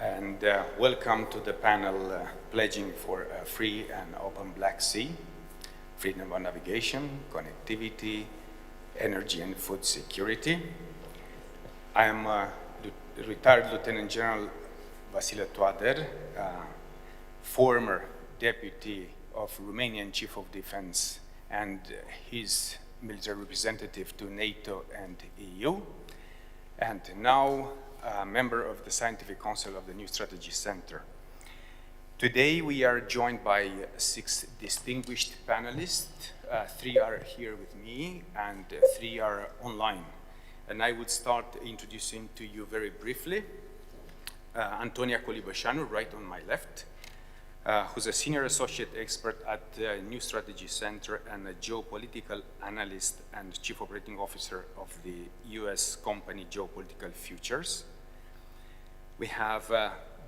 and welcome to the panel pledging for a free and open Black Sea, freedom of navigation, connectivity, energy and food security. I am retired Lieutenant General Vasile Toader, former Deputy of Romanian Chief of Defense and his military representative to NATO and EU, and now a member of the Scientific Council of the New Strategy Center. Today we are joined by 6 distinguished panelists. 3 are here with me and 3 are online. And I would start introducing to you very briefly Antonia Colibășanu, right on my left, who's a senior associate expert at the New Strategy Center and a geopolitical analyst and chief operating officer of the US company Geopolitical Futures. We have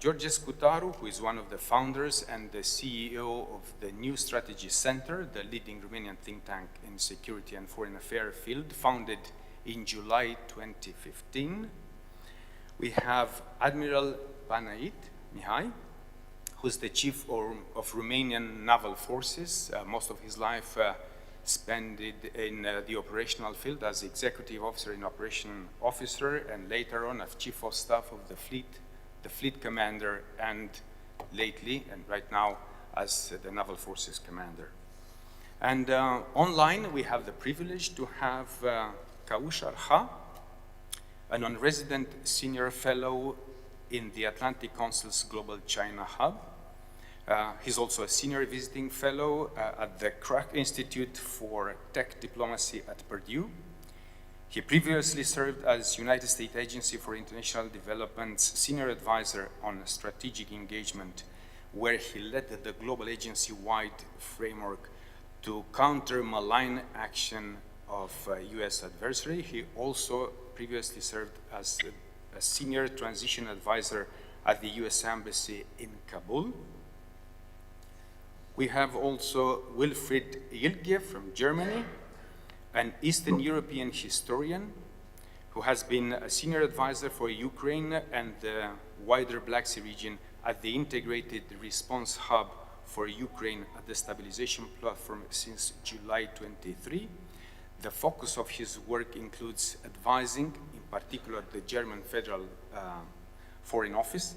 George Scutaru, who is one of the founders and the CEO of the New Strategy Center, the leading Romanian think tank in security and foreign affairs field, founded in July 2015. We have Admiral Panait Mihai, who's the chief of Romanian Naval Forces. Most of his life spent in the operational field as executive officer and operation officer, and later on as chief of staff of the fleet commander, and lately, and right now, as the Naval Forces commander. And online, we have the privilege to have Kaush Arha, a non-resident senior fellow in the Atlantic Council's Global China Hub. He's also a senior visiting fellow at the Crack Institute for Tech Diplomacy at Purdue. He previously served as United States Agency for International Development's senior advisor on strategic engagement, where he led the global agency-wide framework to counter malign action of US adversary. He also previously served as a senior transition advisor at the US Embassy in Kabul. We have also Wilfried Ilge from Germany, an Eastern European historian who has been a senior advisor for Ukraine and the wider Black Sea region at the Integrated Response Hub for Ukraine at the Stabilization Platform since July 23. The focus of his work includes advising, in particular, the German Federal Foreign Office,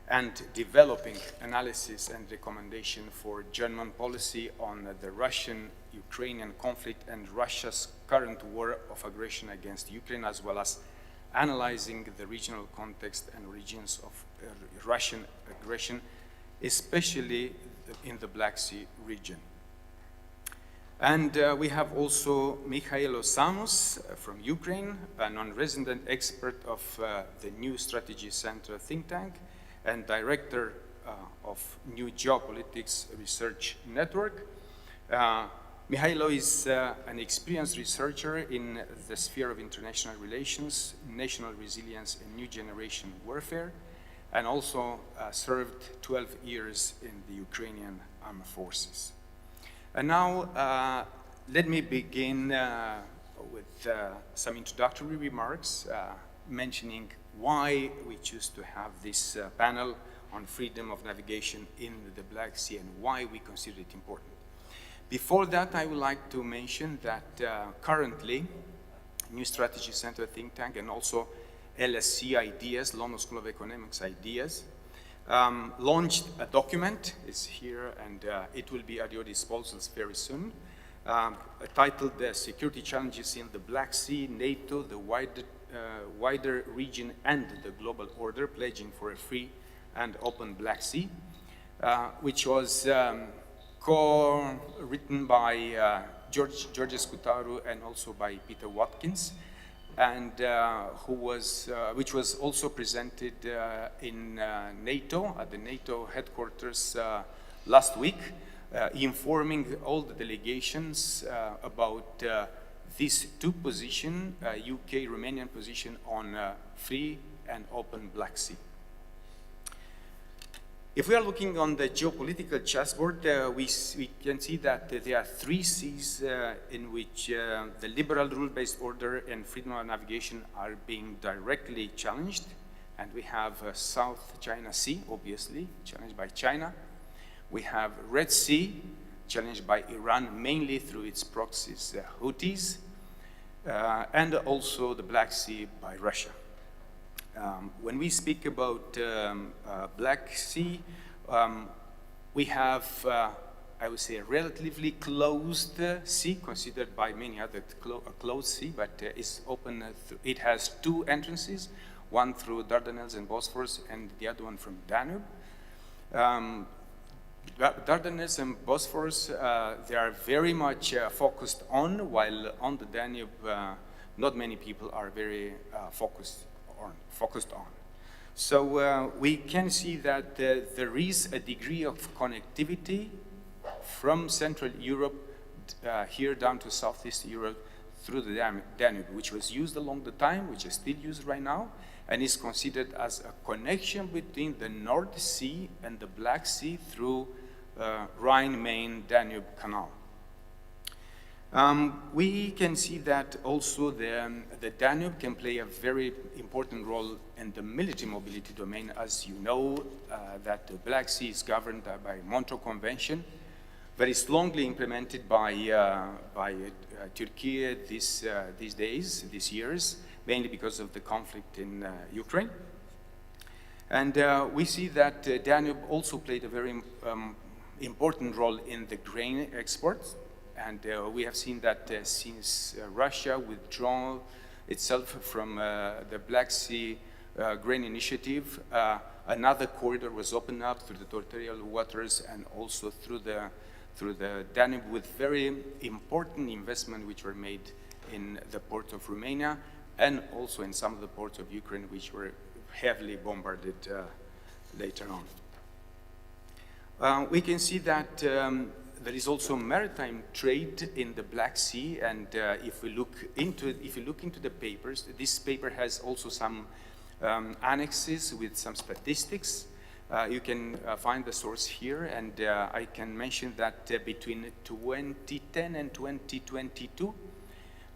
and developing analysis and recommendation for German policy on the Russian-Ukrainian conflict and Russia's current war of aggression against Ukraine, as well as analyzing the regional context and origins of Russian aggression, especially in the Black Sea region. And we have also Mikhailo Samos from Ukraine, a non-resident expert of the New Strategy Center think tank and director of New Geopolitics Research Network. Mikhailo is an experienced researcher in the sphere of international relations, national resilience, and new generation warfare, and also served 12 years in the Ukrainian Armed Forces. And now, let me begin with some introductory remarks, mentioning why we choose to have this panel on freedom of navigation in the Black Sea and why we consider it important. Before that, I would like to mention that currently, New Strategy Center think tank and also LSE Ideas, London School of Economics Ideas, launched a document. It's here, and it will be at your disposal very soon, titled Security Challenges in the Black Sea, NATO, the wider region and the global order, pledging for a free and open Black Sea, which was co-written by George Scutaru and also by Peter Watkins, and which was also presented in NATO, at the NATO headquarters last week, informing all the delegations about these 2 positions, UK-Romanian position on free and open Black Sea. If we are looking on the geopolitical chessboard, we can see that there are 3 seas in which the liberal rule-based order and freedom of navigation are being directly challenged. And we have South China Sea, obviously, challenged by China. We have Red Sea, challenged by Iran, mainly through its proxies, Houthis, and also the Black Sea by Russia. When we speak about Black Sea, we have, I would say, a relatively closed sea, considered by many others a closed sea, but it's open. It has two entrances, one through Dardanelles and Bosphorus, and the other one from Danube. Dardanelles and Bosphorus, they are very much focused on, while on the Danube, not many people are very focused on. So we can see that there is a degree of connectivity from Central Europe here down to Southeast Europe through the Danube, which was used along the time, which is still used right now, and is considered as a connection between the North Sea and the Black Sea through Rhine-Main-Danube Canal. We can see that also the Danube can play a very important role in the military mobility domain. As you know, that the Black Sea is governed by Montreux Convention, very strongly implemented by Turkey these years, mainly because of the conflict in Ukraine. And we see that Danube also played a very important role in the grain exports. And we have seen that since Russia withdrew itself from the Black Sea Grain Initiative, another corridor was opened up through the territorial waters and also through the Danube, with very important investments which were made in the port of Romania and also in some of the ports of Ukraine, which were heavily bombarded later on. We can see that there is also maritime trade in the Black Sea, and if you look into the papers, this paper has also some annexes with some statistics. You can find the source here, and I can mention that between 2010 and 2022,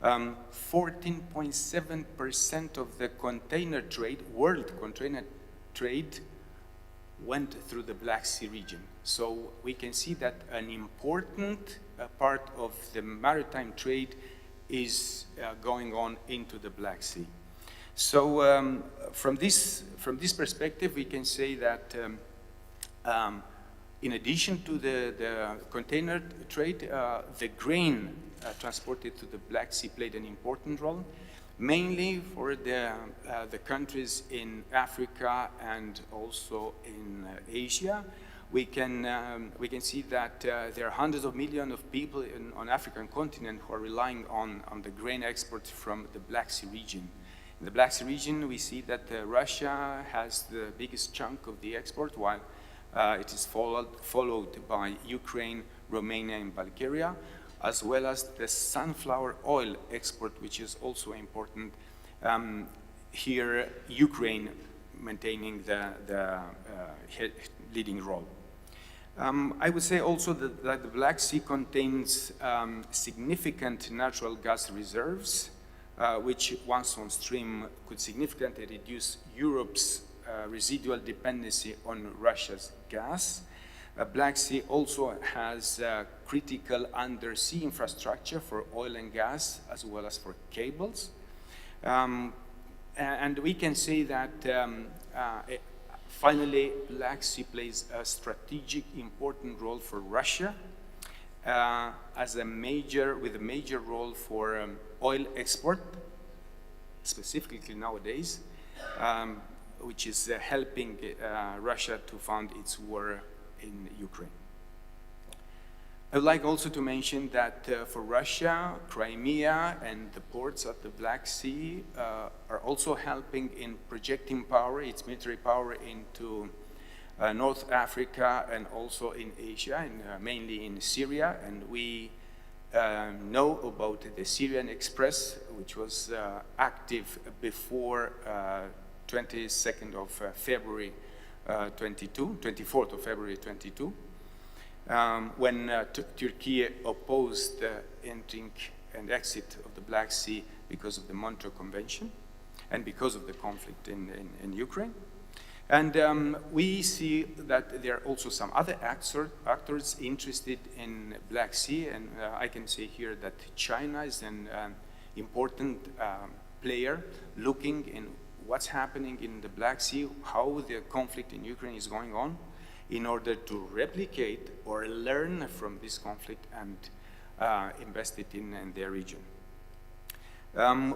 14.7% of the container trade, world container trade, went through the Black Sea region. So we can see that an important part of the maritime trade is going on into the Black Sea. So from this perspective, we can say that in addition to the container trade, the grain transported to the Black Sea played an important role, mainly for the countries in Africa and also in Asia. We can see that there are hundreds of millions of people on African continent who are relying on the grain exports from the Black Sea region. In the Black Sea region, we see that Russia has the biggest chunk of the export, while it is followed by Ukraine, Romania, and Bulgaria, as well as the sunflower oil export, which is also important. Here, Ukraine maintaining the leading role. I would say also that the Black Sea contains significant natural gas reserves, which once on stream could significantly reduce Europe's residual dependency on Russia's gas. Black Sea also has critical undersea infrastructure for oil and gas, as well as for cables. And we can say that finally, Black Sea plays a strategic, important role for Russia with a major role for oil export, specifically nowadays, which is helping Russia to fund its war in Ukraine. I would like also to mention that for Russia, Crimea and the ports of the Black Sea are also helping in projecting power, its military power, into North Africa and also in Asia, and mainly in Syria. And we know about the Syrian Express, which was active before 22nd of February 24th of February 22, when Turkey opposed the entering and exit of the Black Sea because of the Montreux Convention. and because of the conflict in Ukraine. And we see that there are also some other actors interested in Black Sea, and I can say here that China is an important player looking in what's happening in the Black Sea, how the conflict in Ukraine is going on, in order to replicate or learn from this conflict and invest it in their region.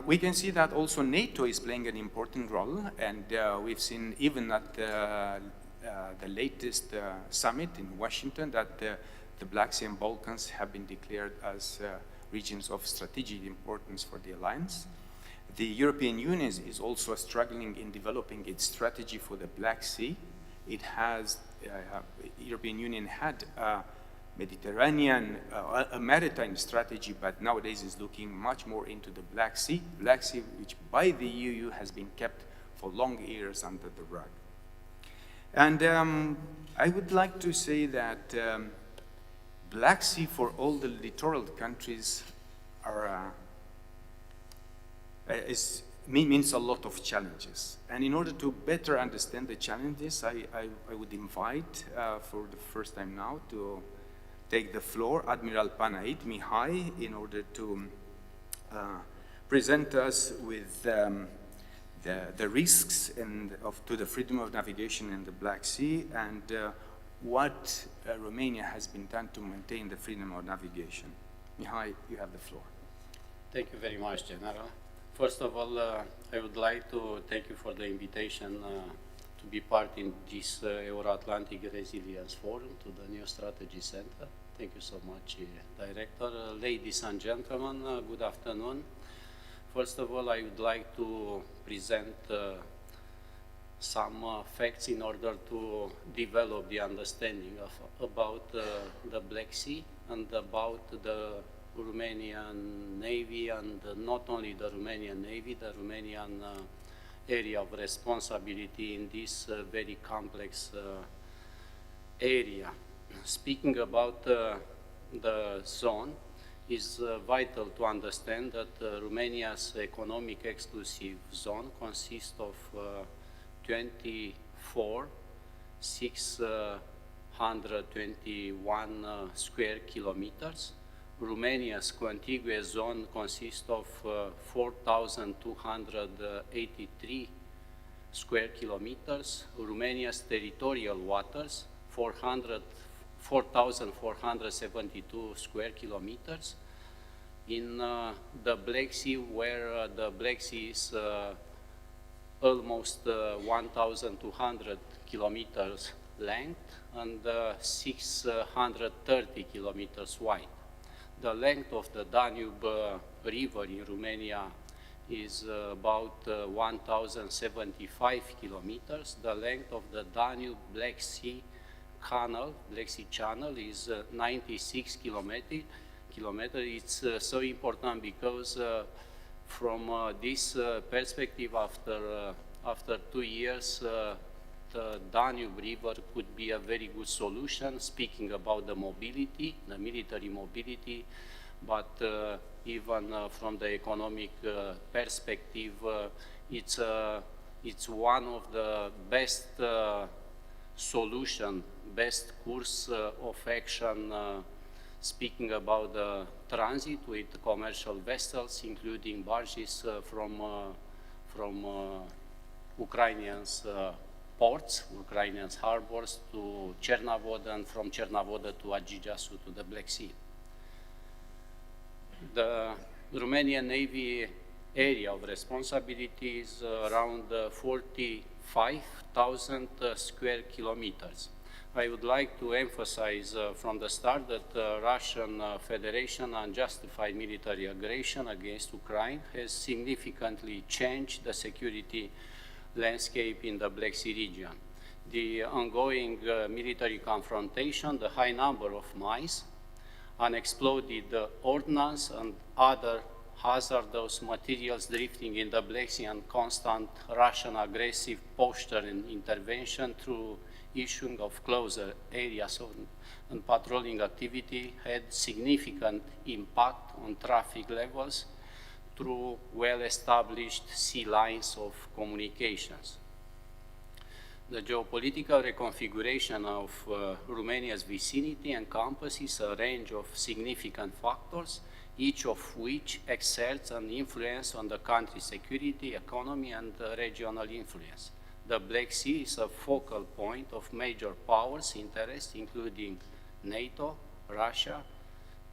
We can see that also NATO is playing an important role, and we've seen even at the latest summit in Washington that the Black Sea and Balkans have been declared as regions of strategic importance for the alliance. The European Union is also struggling in developing its strategy for the Black Sea. It has, European Union had Mediterranean, a maritime strategy, but nowadays is looking much more into the Black Sea, which by the EU has been kept for long years under the rug. And I would like to say that Black Sea for all the littoral countries means a lot of challenges. And in order to better understand the challenges, I would invite for the first time now to take the floor Admiral Panait Mihai in order to present us with the risks to the freedom of navigation in the Black Sea and what Romania has been done to maintain the freedom of navigation. Mihai, you have the floor. Thank you very much, General. First of all, I would like to thank you for the invitation to be part in this Euro-Atlantic Resilience Forum to the New Strategy Center. Thank you so much, Director. Ladies and gentlemen, good afternoon. First of all, I would like to present some facts in order to develop the understanding about the Black Sea and about the Romanian Navy, and not only the Romanian Navy, the Romanian area of responsibility in this very complex area. Speaking about the zone, is vital to understand that Romania's economic exclusive zone consists of 24 621 square kilometers. Romania's contiguous zone consists of 4,283 square kilometers. Romania's territorial waters, 4,472 square kilometers. In the Black Sea, where the Black Sea is almost 1,200 kilometers length and 630 kilometers wide. The length of the Danube River in Romania is about 1,075 kilometers. The length of the Danube Black Sea Channel is 96 kilometers. It's so important because from this perspective, after 2 years, the Danube River could be a very good solution, speaking about the mobility, the military mobility, but even from the economic perspective, it's one of the best solution, best course of action, speaking about the transit with commercial vessels, including barges from Ukrainians ports, Ukrainian harbors to Chernavod, and from Chernavod to Agijasu to the Black Sea. The Romanian Navy area of responsibility is around 45,000 square kilometers. I would like to emphasize from the start that the Russian Federation unjustified military aggression against Ukraine has significantly changed the security landscape in the Black Sea region. The ongoing military confrontation, the high number of mines, unexploded ordnance and other hazardous materials drifting in the Black Sea, and constant Russian aggressive posture and intervention through issuing of closer areas and patrolling activity had significant impact on traffic levels through well-established sea lines of communications. The geopolitical reconfiguration of Romania's vicinity encompasses a range of significant factors, each of which exerts an influence on the country's security, economy, and regional influence. The Black Sea is a focal point of major powers' interests, including NATO, Russia,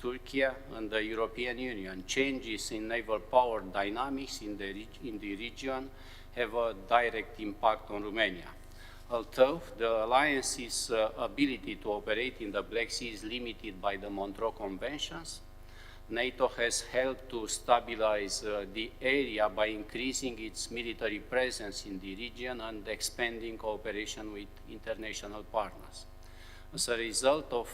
Turkey, and the European Union. Changes in naval power dynamics in the region have a direct impact on Romania. Although the alliance's ability to operate in the Black Sea is limited by the Montreux Conventions, NATO has helped to stabilize the area by increasing its military presence in the region and expanding cooperation with international partners. As a result of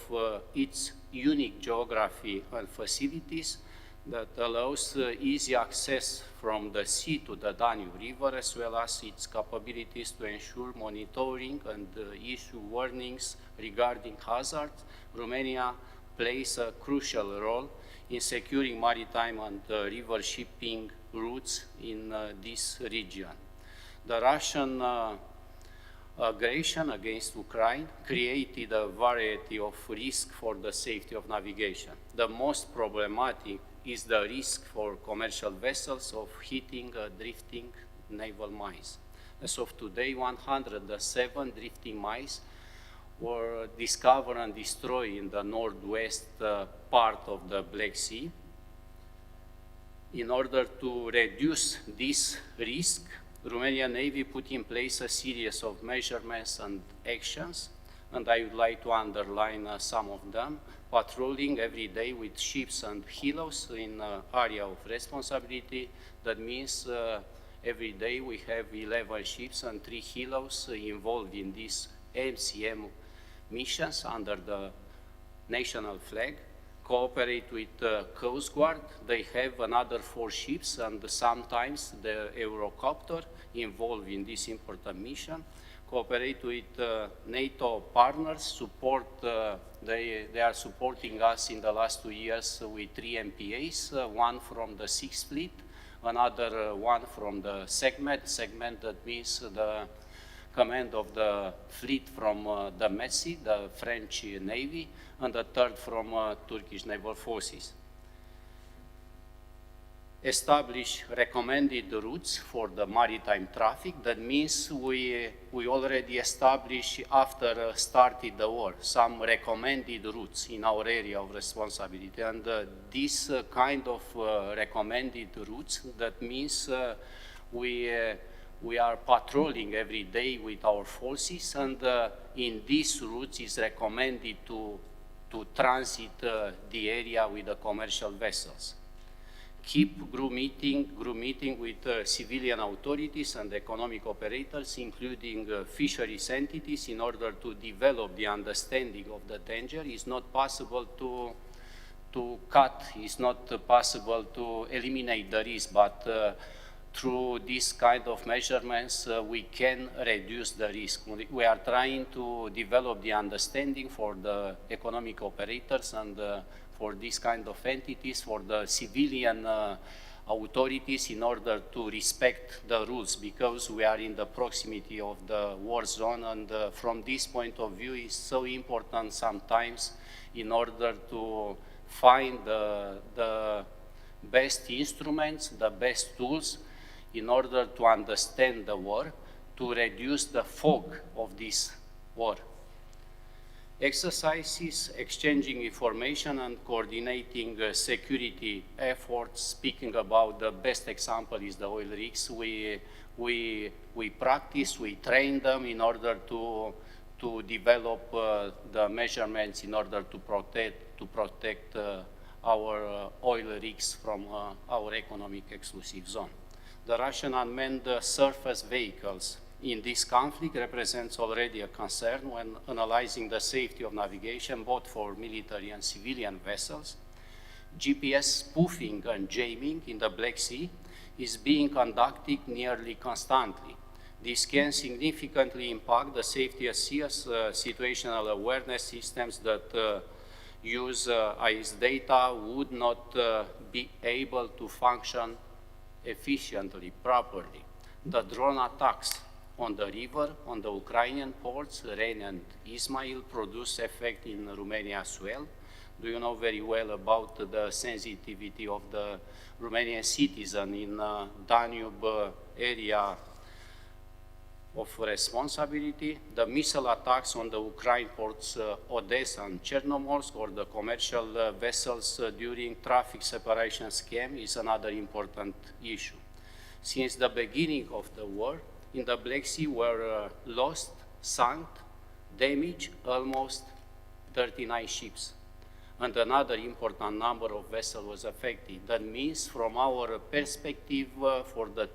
its unique geography and facilities that allows easy access from the sea to the Danube River, as well as its capabilities to ensure monitoring and issue warnings regarding hazards, Romania plays a crucial role in securing maritime and river shipping routes in this region. The Russian aggression against Ukraine created a variety of risks for the safety of navigation. The most problematic is the risk for commercial vessels of hitting drifting naval mines. As of today, 107 drifting mines were discovered and destroyed in the northwest part of the Black Sea. In order to reduce this risk, Romanian Navy put in place a series of measurements and actions, and I would like to underline some of them. Patrolling every day with ships and helos in area of responsibility. That means every day we have 11 ships and 3 helos involved in these MCM missions under the national flag. Cooperate with Coast Guard. They have another 4 ships and sometimes the Eurocopter involved in this important mission. Cooperate with NATO partners, support, they are supporting us in the last 2 years with 3 MPAs, one from the 6th Fleet, another one from the segment that means the command of the fleet from the Med Sea, the French Navy, and the third from Turkish Naval Forces. Establish recommended routes for the maritime traffic. That means we already established, after started the war, some recommended routes in our area of responsibility. And this kind of recommended routes, that means we are patrolling every day with our forces, and in these routes is recommended to transit the area with the commercial vessels. Keep group meeting with civilian authorities and economic operators, including fisheries entities, in order to develop the understanding of the danger. It's not possible to cut, it's not possible to eliminate the risk, but through this kind of measurements, we can reduce the risk. We are trying to develop the understanding for the economic operators and for this kind of entities, for the civilian authorities, in order to respect the rules, because we are in the proximity of the war zone, and from this point of view it's so important sometimes in order to find the best instruments, the best tools, in order to understand the war, to reduce the fog of this war. Exercises, exchanging information and coordinating security efforts. Speaking about the best example is the oil rigs. We practice, we train them in order to develop the measurements in order to protect our oil rigs from our economic exclusive zone. The Russian unmanned surface vehicles in this conflict represents already a concern when analyzing the safety of navigation, both for military and civilian vessels. GPS spoofing and jamming in the Black Sea is being conducted nearly constantly. This can significantly impact the safety at sea, as situational awareness systems that use ICE data would not be able to function efficiently, properly. The drone attacks on the river, on the Ukrainian ports, Ren and Ismail, produce effect in Romania as well. Do you know very well about the sensitivity of the Romanian citizen in Danube area of responsibility? The missile attacks on the Ukraine ports Odessa and Chernomorsk, or the commercial vessels during traffic separation scheme, is another important issue. Since the beginning of the war, in the Black Sea were lost, sunk, damaged almost 39 ships. And another important number of vessels was affected. That means, from our perspective, for the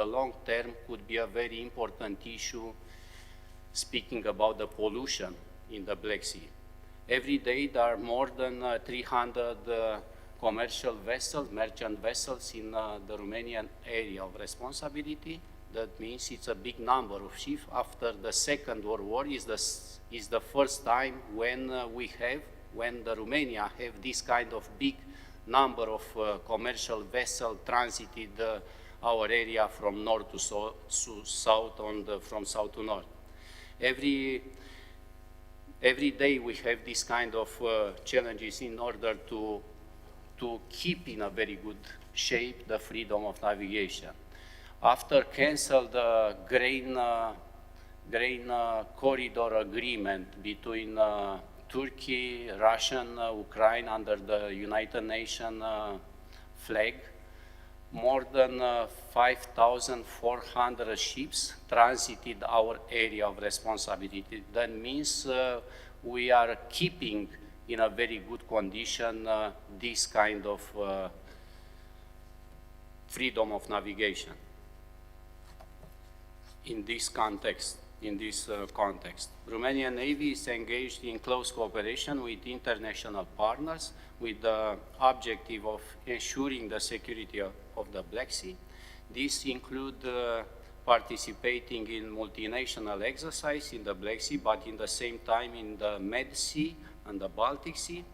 long term, could be a very important issue, speaking about the pollution in the Black Sea. Every day, there are more than 300 commercial vessels, merchant vessels in the Romanian area of responsibility. That means it's a big number of ships. After the Second World War is the first time when the Romania have this kind of big number of commercial vessels transited our area from north to south and from south to north. Every day we have this kind of challenges in order to keep in a very good shape the freedom of navigation. After cancel the grain corridor agreement between Turkey, Russia, Ukraine under the United Nations flag, more than 5,400 ships transited our area of responsibility. That means we are keeping in a very good condition this kind of freedom of navigation. In this context, Romanian Navy is engaged in close cooperation with international partners with the objective of ensuring the security of the Black Sea. This includes participating in multinational exercise in the Black Sea, but in the same time in the Med Sea and the Baltic Sea.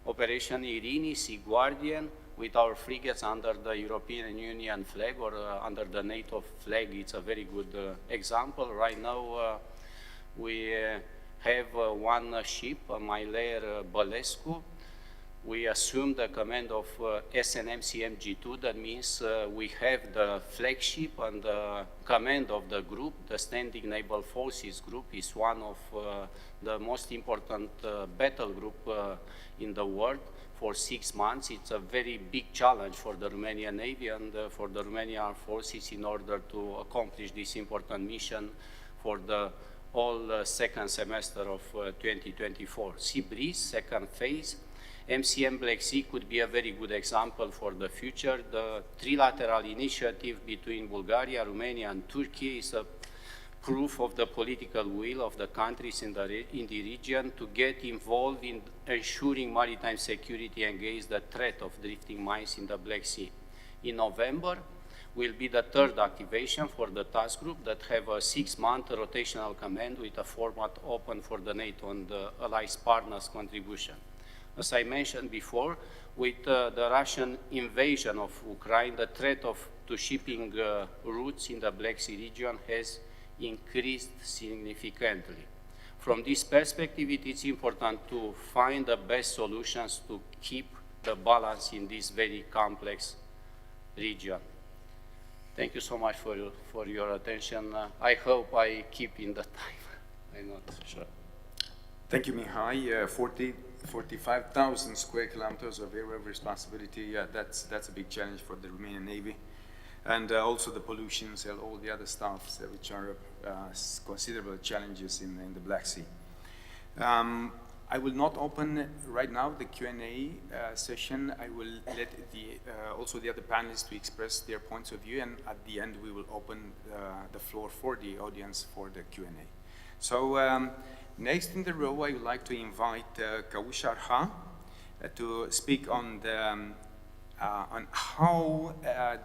Operation Irini, Sea Guardian, with our frigates under the European Union flag or under the NATO flag, it's a very good example. Right now, we have one ship, Mailer Bălescu. We assume the command of SNM CMG2. That means we have the flagship and the command of the group. The Standing Naval Forces group is one of the most important battle group in the world. For 6 months, it's a very big challenge for the Romanian Navy and for the Romanian Armed Forces in order to accomplish this important mission for the whole second semester of 2024. Sea Breeze, second phase. MCM Black Sea could be a very good example for the future. The trilateral initiative between Bulgaria, Romania, and Turkey is a proof of the political will of the countries in the region to get involved in ensuring maritime security against the threat of drifting mines in the Black Sea. In November will be the third activation for the task group that have a 6-month rotational command with a format open for the NATO and the allies partners' contribution. As I mentioned before, with the Russian invasion of Ukraine, the threat to shipping routes in the Black Sea region has increased significantly. From this perspective, it is important to find the best solutions to keep the balance in this very complex region. Thank you so much for your attention. I hope I keep in the time. I'm not sure. Thank you, Mihai. 45,000 square kilometers of area of responsibility. That's a big challenge for the Romanian Navy. And also the pollutions and all the other stuff, which are considerable challenges in the Black Sea. I will not open right now the Q&A session. I will let also the other panelists to express their points of view, and at the end we will open the floor for the audience for the Q&A. So next in the row, I would like to invite Kausha Arha to speak on how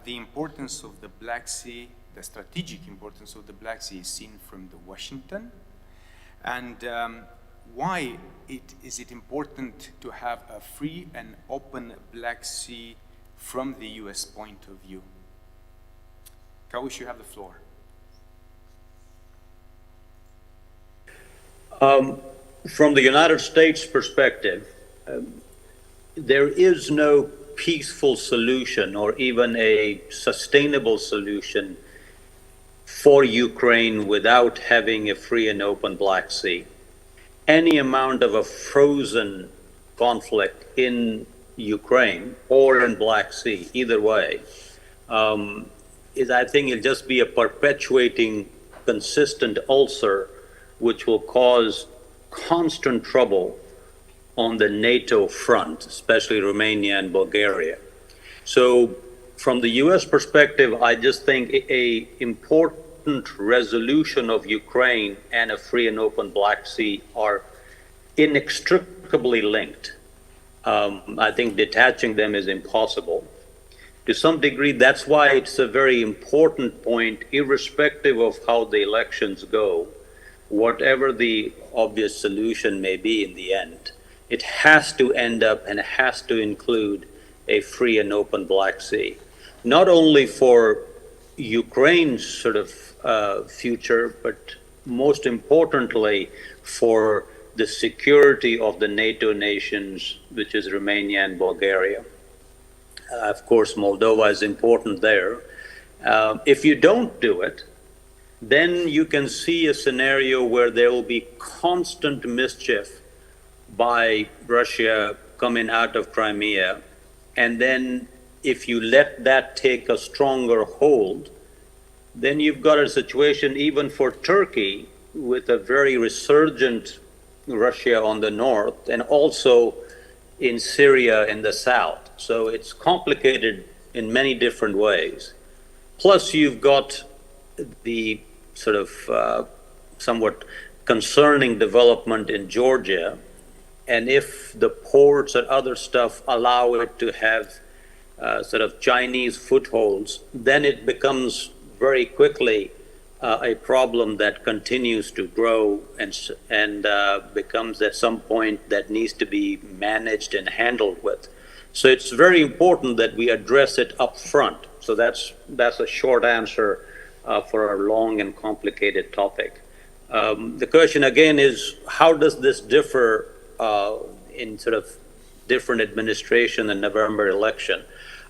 the importance of the Black Sea, the strategic importance of the Black Sea is seen from the Washington, and why is it important to have a free and open Black Sea from the US point of view? Kaush, you have the floor. From the United States perspective, there is no peaceful solution or even a sustainable solution for Ukraine without having a free and open Black Sea. Any amount of a frozen conflict in Ukraine or in Black Sea, either way, is, I think, it'll just be a perpetuating, consistent ulcer, which will cause constant trouble on the NATO front, especially Romania and Bulgaria. So from the US perspective, I just think a important resolution of Ukraine and a free and open Black Sea are inextricably linked. I think detaching them is impossible. To some degree, that's why it's a very important point, irrespective of how the elections go, whatever the obvious solution may be in the end, it has to end up and has to include a free and open Black Sea, not only for Ukraine's sort of future, but most importantly for the security of the NATO nations, which is Romania and Bulgaria. Of course, Moldova is important there. If you don't do it, then you can see a scenario where there will be constant mischief by Russia coming out of Crimea. And then if you let that take a stronger hold, then you've got a situation even for Turkey with a very resurgent Russia on the north and also in Syria in the south. So it's complicated in many different ways. Plus you've got the sort of somewhat concerning development in Georgia. And if the ports and other stuff allow it to have sort of Chinese footholds, then it becomes very quickly a problem that continues to grow and becomes at some point that needs to be managed and handled with. So it's very important that we address it up front. So that's a short answer for a long and complicated topic. The question again is, how does this differ in sort of different administration and November election?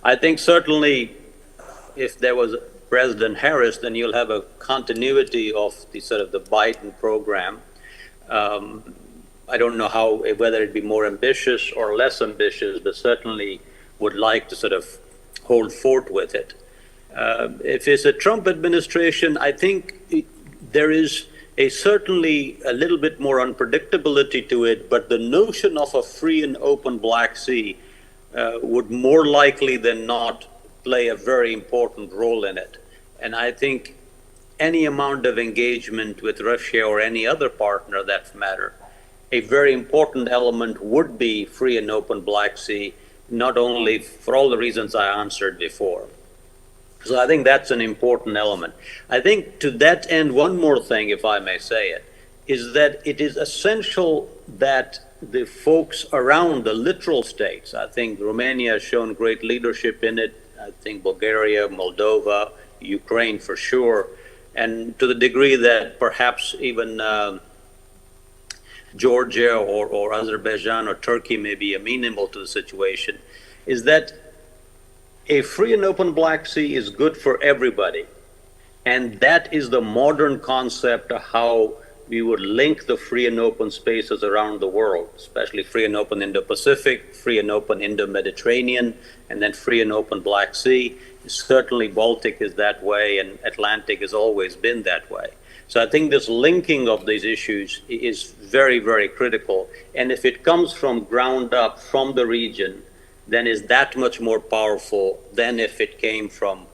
I think certainly if there was President Harris, then you'll have a continuity of the sort of the Biden program. I don't know whether it'd be more ambitious or less ambitious, but certainly would like to sort of hold fort with it. If it's a Trump administration, I think there is certainly a little bit more unpredictability to it, but the notion of a free and open Black Sea would more likely than not play a very important role in it. And I think any amount of engagement with Russia or any other partner that matter, a very important element would be free and open Black Sea, not only for all the reasons I answered before. So I think that's an important element. I think to that end, one more thing, if I may say it, is that it is essential that the folks around the littoral states, I think Romania has shown great leadership in it, I think Bulgaria, Moldova, Ukraine for sure, and to the degree that perhaps even Georgia or Azerbaijan or Turkey may be amenable to the situation, is that a free and open Black Sea is good for everybody. And that is the modern concept of how we would link the free and open spaces around the world, especially free and open Indo-Pacific, free and open Indo-Mediterranean, and then free and open Black Sea. Certainly Baltic is that way, and Atlantic has always been that way. So I think this linking of these issues is very, very critical. And if it comes from ground up, from the region, then is that much more powerful than if it came from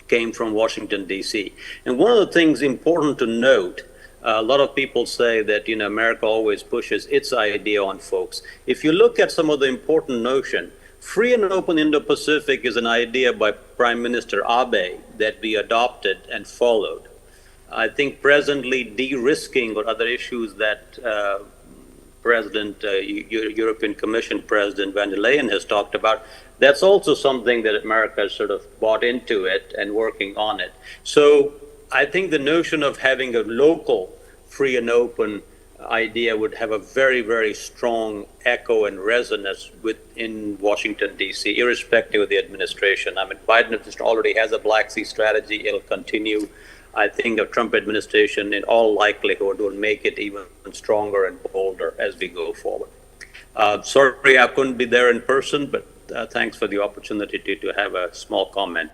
Washington, D.C. And one of the things important to note, a lot of people say that, America always pushes its idea on folks. If you look at some of the important notion, free and open Indo-Pacific is an idea by Prime Minister Abe that we adopted and followed. I think presently de-risking or other issues that European Commission President van der Leyen has talked about, That's also something that America has sort of bought into it and working on it. So I think the notion of having a local free and open idea would have a very, very strong echo and resonance within Washington, D.C., irrespective of the administration. I mean, Biden administration already has a Black Sea strategy. It'll continue. I think the Trump administration, in all likelihood, will make it even stronger and bolder as we go forward. Sorry I couldn't be there in person, but thanks for the opportunity to have a small comment.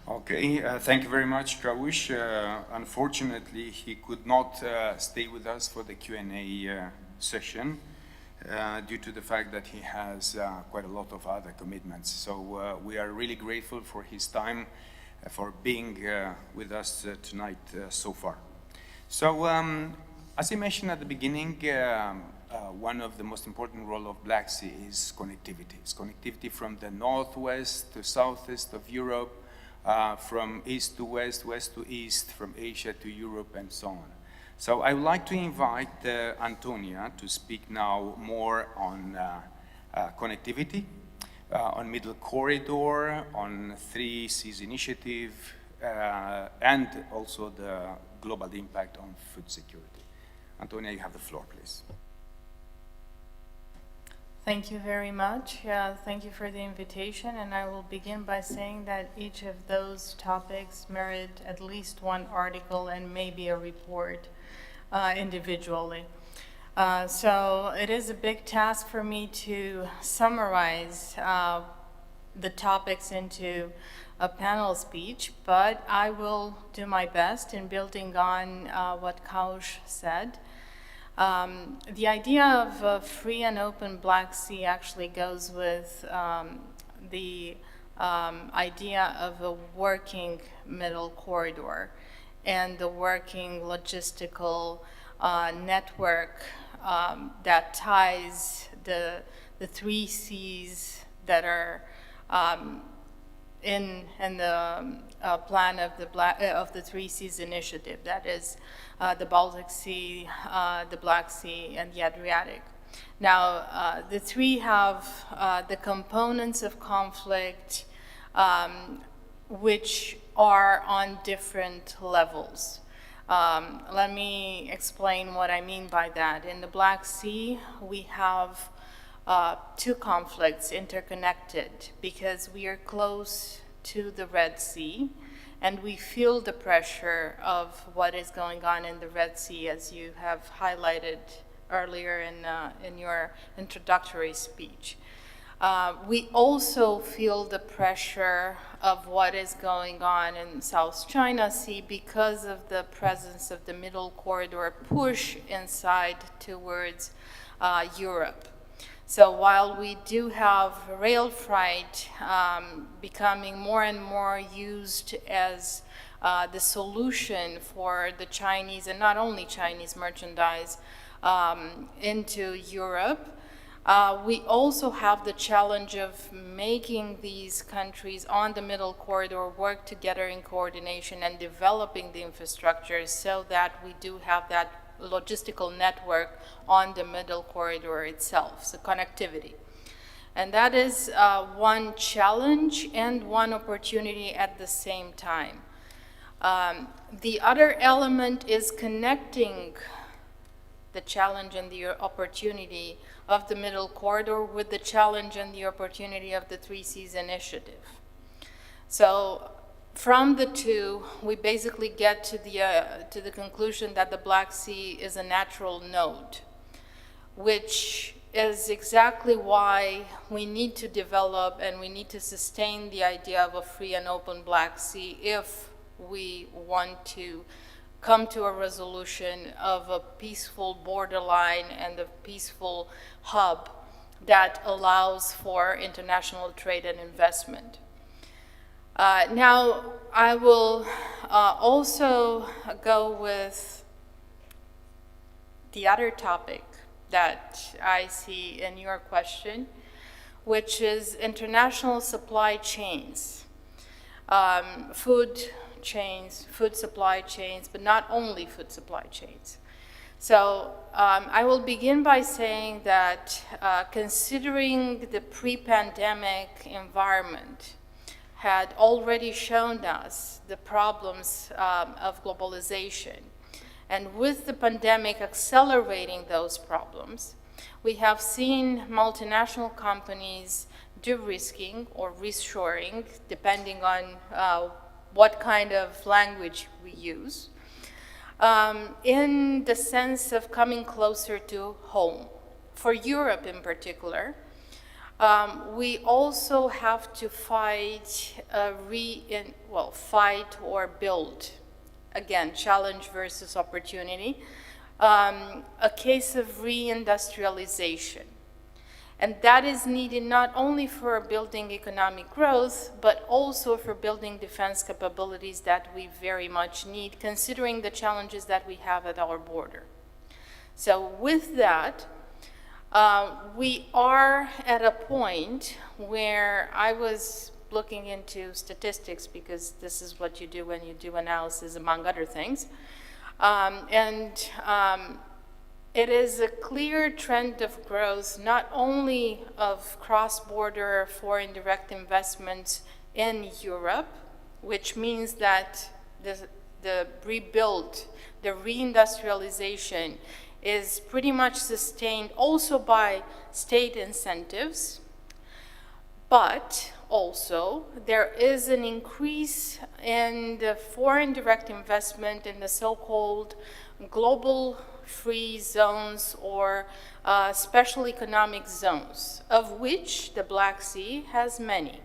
Okay, thank you very much, Kawush. Unfortunately, he could not stay with us for the Q&A session due to the fact that he has quite a lot of other commitments. So we are really grateful for his time, for being with us tonight so far. So as I mentioned at the beginning, one of the most important role of Black Sea is connectivity. It's connectivity from the northwest to southeast of Europe, from east to west, west to east, from Asia to Europe, and so on. So I would like to invite Antonia to speak now more on connectivity, on Middle Corridor, on 3 Seas Initiative, and also the global impact on food security. Antonia, you have the floor, please. Thank you very much. Thank you for the invitation, and I will begin by saying that each of those topics merit at least one article and maybe a report individually. So it is a big task for me to summarize the topics into a panel speech, but I will do my best in building on what Kaush said. The idea of a free and open Black Sea actually goes with the idea of a working middle corridor and the working logistical network that ties the 3 seas that are in the plan of the 3 Seas Initiative, that is the Baltic Sea, the Black Sea, and the Adriatic. Now, the 3 have the components of conflict which are on different levels. Let me explain what I mean by that. In the Black Sea, we have 2 conflicts interconnected because we are close to the Red Sea, and we feel the pressure of what is going on in the Red Sea, as you have highlighted earlier in your introductory speech. We also feel the pressure of what is going on in South China Sea because of the presence of the Middle Corridor push inside towards Europe. So while we do have rail freight becoming more and more used as the solution for the Chinese, and not only Chinese merchandise, into Europe, we also have the challenge of making these countries on the Middle Corridor work together in coordination and developing the infrastructure so that we do have that logistical network on the Middle Corridor itself, so connectivity. And that is one challenge and one opportunity at the same time. The other element is connecting the challenge and the opportunity of the Middle Corridor with the challenge and the opportunity of the 3 Seas Initiative. So from the 2, we basically get to the conclusion that the Black Sea is a natural node, which is exactly why we need to develop and we need to sustain the idea of a free and open Black Sea if we want to come to a resolution of a peaceful borderline and a peaceful hub that allows for international trade and investment. Now, I will also go with the other topic that I see in your question, which is international supply chains, food chains, food supply chains, but not only food supply chains. So I will begin by saying that considering the pre-pandemic environment had already shown us the problems of globalization, and with the pandemic accelerating those problems, we have seen multinational companies de-risking or reshoring, depending on what kind of language we use, in the sense of coming closer to home. For Europe in particular, we also have to fight or build, again, challenge versus opportunity, a case of reindustrialization. And that is needed not only for building economic growth, but also for building defense capabilities that we very much need, considering the challenges that we have at our border. So with that, we are at a point where I was looking into statistics, because this is what you do when you do analysis, among other things. It is a clear trend of growth, not only of cross-border foreign direct investments in Europe, which means that the rebuild, the reindustrialization is pretty much sustained also by state incentives, but also there is an increase in the foreign direct investment in the so-called global free zones or special economic zones, of which the Black Sea has many,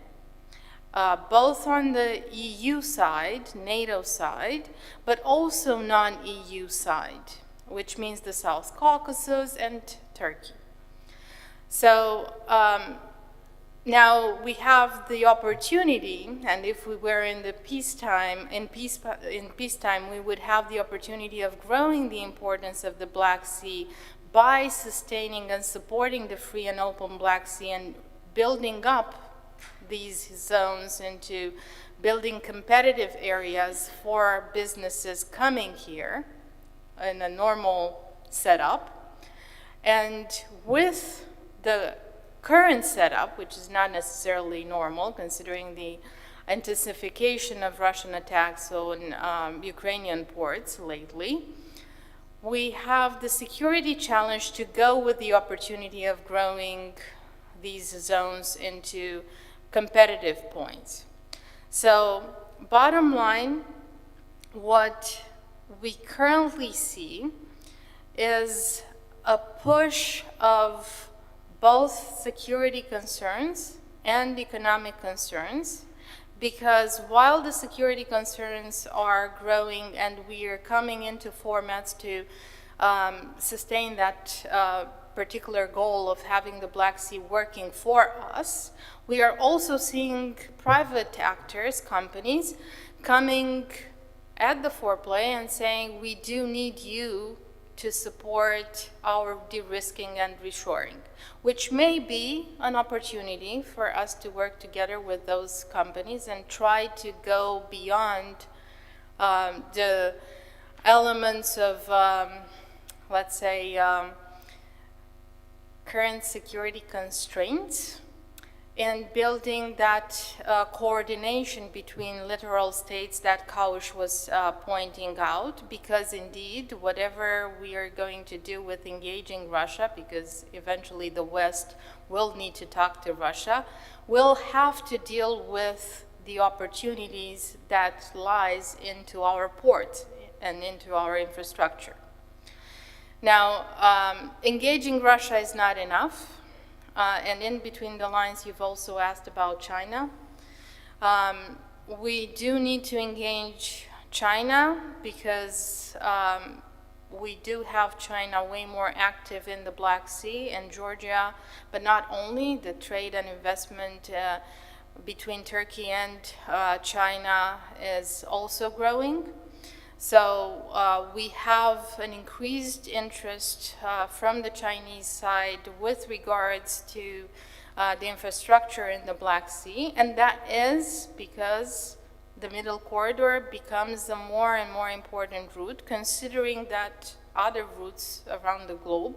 both on the EU side, NATO side, but also non-EU side, which means the South Caucasus and Turkey. So now we have the opportunity, and if we were in the peacetime, we would have the opportunity of growing the importance of the Black Sea by sustaining and supporting the free and open Black Sea and building up these zones into building competitive areas for businesses coming here in a normal setup. And with the current setup, which is not necessarily normal, considering the intensification of Russian attacks on Ukrainian ports lately, we have the security challenge to go with the opportunity of growing these zones into competitive points. So, bottom line, what we currently see is a push of both security concerns and economic concerns, because while the security concerns are growing and we are coming into formats to sustain that particular goal of having the Black Sea working for us, we are also seeing private actors, companies, coming at the foreplay and saying, we do need you to support our de-risking and reshoring, which may be an opportunity for us to work together with those companies and try to go beyond the elements of, let's say, current security constraints, and building that coordination between littoral states that Kaush was pointing out, because indeed, whatever we are going to do with engaging Russia, because eventually the West will need to talk to Russia, will have to deal with the opportunities that lies into our ports and into our infrastructure. Now, engaging Russia is not enough. And in between the lines, you've also asked about China. We do need to engage China because we do have China way more active in the Black Sea and Georgia, but not only, the trade and investment between Turkey and China is also growing. So we have an increased interest from the Chinese side with regards to the infrastructure in the Black Sea, and that is because the middle corridor becomes a more and more important route, considering that other routes around the globe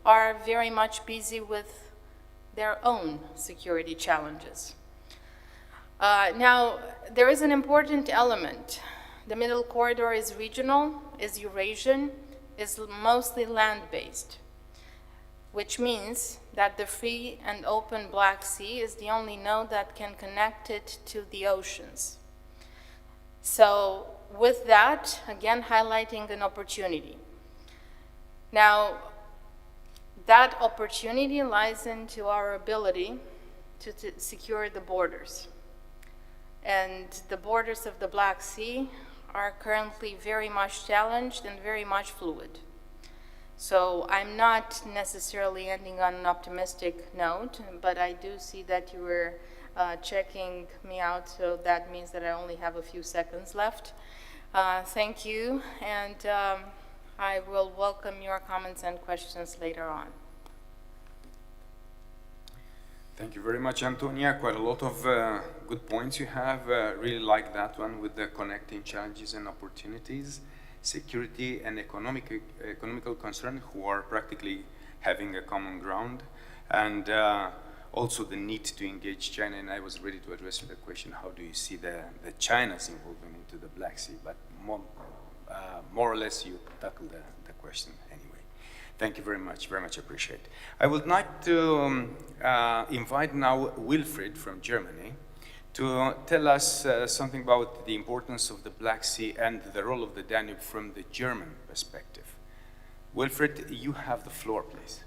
are very much busy with their own security challenges. Now, there is an important element. The middle corridor is regional, is Eurasian, is mostly land-based, which means that the free and open Black Sea is the only node that can connect it to the oceans. So with that, again, highlighting an opportunity. Now, that opportunity lies into our ability to secure the borders. And the borders of the Black Sea are currently very much challenged and very much fluid. So I'm not necessarily ending on an optimistic note, but I do see that you were checking me out, so that means that I only have a few seconds left. Thank you, and I will welcome your comments and questions later on. Thank you very much, Antonia. Quite a lot of good points you have. Really like that one with the connecting challenges and opportunities, security and economical concern who are practically having a common ground, and also the need to engage China. And I was ready to address the question, how do you see the China's involvement into the Black Sea? But more or less you tackled the question anyway. Thank you very much appreciate. I would like to invite now Wilfried from Germany to tell us something about the importance of the Black Sea and the role of the Danube from the German perspective. Wilfried, you have the floor, please.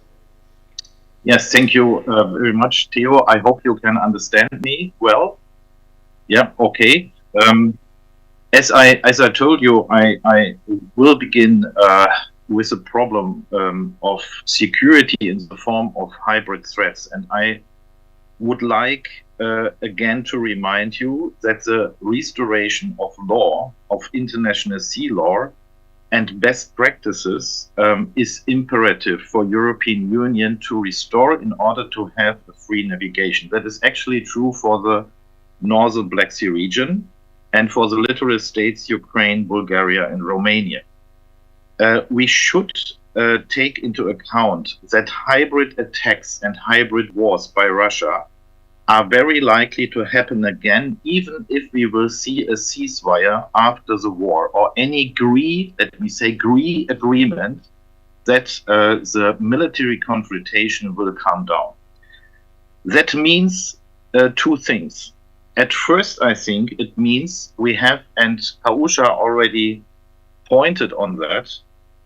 Yes, thank you very much, Theo. I hope you can understand me well. Yeah, okay. As I told you, I will begin with a problem of security in the form of hybrid threats. And I would like again to remind you that the restoration of law, of international sea law and best practices is imperative for European Union to restore in order to have a free navigation. That is actually true for the northern Black Sea region and for the littoral states, Ukraine, Bulgaria, and Romania. We should take into account that hybrid attacks and hybrid wars by Russia are very likely to happen again, even if we will see a ceasefire after the war or any agreement that the military confrontation will come down. That means two things. At first, I think it means we have, and Kausha already pointed on that,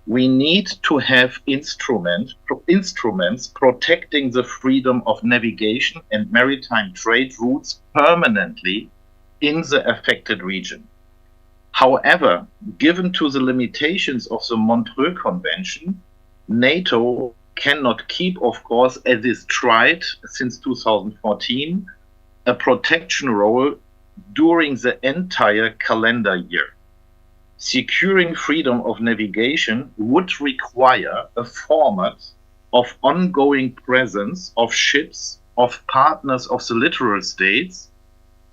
we need to have instruments protecting the freedom of navigation and maritime trade routes permanently in the affected region. However, given to the limitations of the Montreux Convention, NATO cannot keep, of course, as is tried since 2014, a protection role during the entire calendar year. Securing freedom of navigation would require a format of ongoing presence of ships of partners of the littoral states,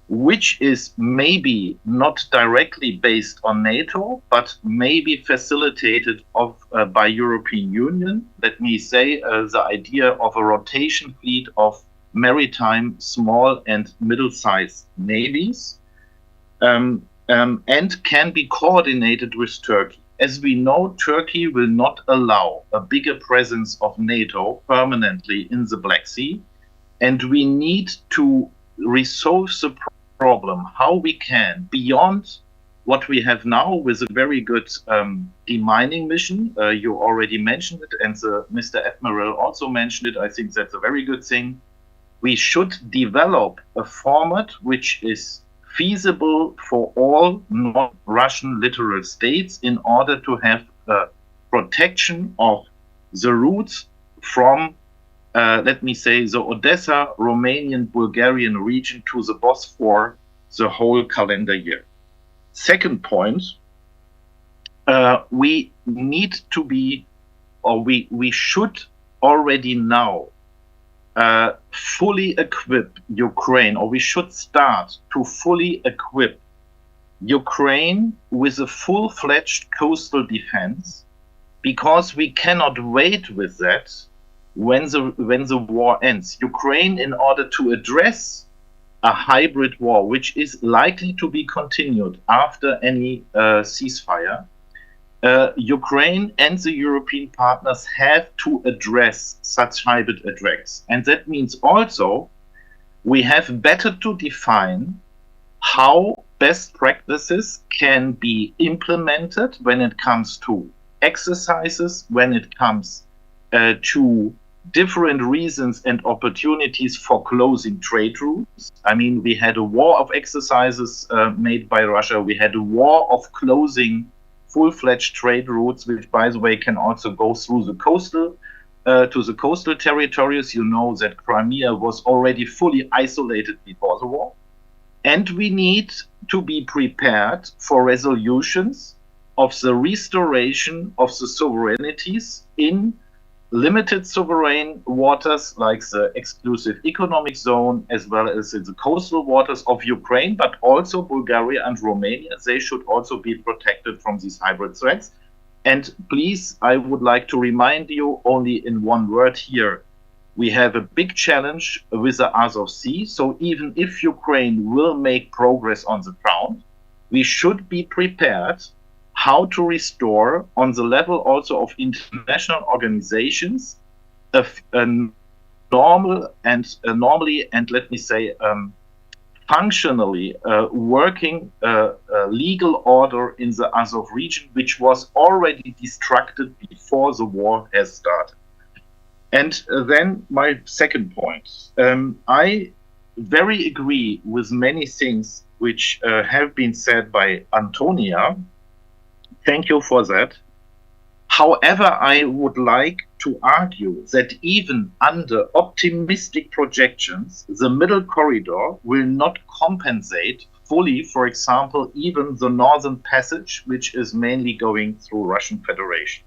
which is maybe not directly based on NATO, but maybe facilitated by European Union. Let me say the idea of a rotation fleet of maritime small and middle-sized navies. And can be coordinated with Turkey. As we know, Turkey will not allow a bigger presence of NATO permanently in the Black Sea, and we need to resolve the problem how we can, beyond what we have now with a very good demining mission. You already mentioned it, and Mr. Admiral also mentioned it. I think that's a very good thing. We should develop a format which is feasible for all non-Russian littoral states in order to have protection of the routes from, let me say, the Odessa, Romanian, Bulgarian region to the Bosphorus the whole calendar year. Second point, we need to be, or we should already now fully equip Ukraine, or we should start to fully equip Ukraine with a full-fledged coastal defense, because we cannot wait with that when the war ends. Ukraine, in order to address a hybrid war, which is likely to be continued after any ceasefire, Ukraine and the European partners have to address such hybrid attacks. And that means also we have better to define how best practices can be implemented when it comes to exercises, when it comes to different reasons and opportunities for closing trade routes. I mean, we had a war of exercises made by Russia. We had a war of closing full-fledged trade routes, which, by the way, can also go through the coastal to the coastal territories. You know that Crimea was already fully isolated before the war. And we need to be prepared for resolutions of the restoration of the sovereignties in limited sovereign waters like the exclusive economic zone, as well as in the coastal waters of Ukraine, but also Bulgaria and Romania. They should also be protected from these hybrid threats. And please, I would like to remind you only in one word here, we have a big challenge with the Azov Sea. So even if Ukraine will make progress on the ground, we should be prepared how to restore, on the level also of international organizations, a normal and normally, and let me say, functionally working legal order in the Azov region, which was already destructed before the war has started. And then my second point, I very agree with many things which have been said by Antonia. Thank you for that. However, I would like to argue that even under optimistic projections, the middle corridor will not compensate fully, for example, even the northern passage, which is mainly going through Russian Federation.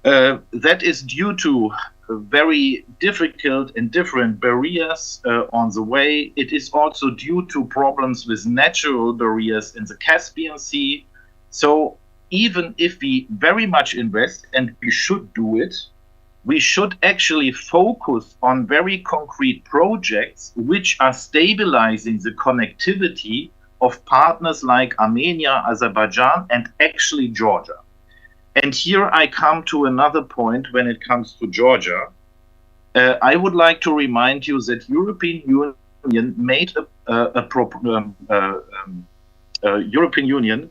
That is due to very difficult and different barriers on the way. It is also due to problems with natural barriers in the Caspian Sea. So even if we very much invest, and we should do it, we should actually focus on very concrete projects which are stabilizing the connectivity of partners like Armenia, Azerbaijan, and actually Georgia. And here I come to another point when it comes to Georgia. I would like to remind you that European Union made European Union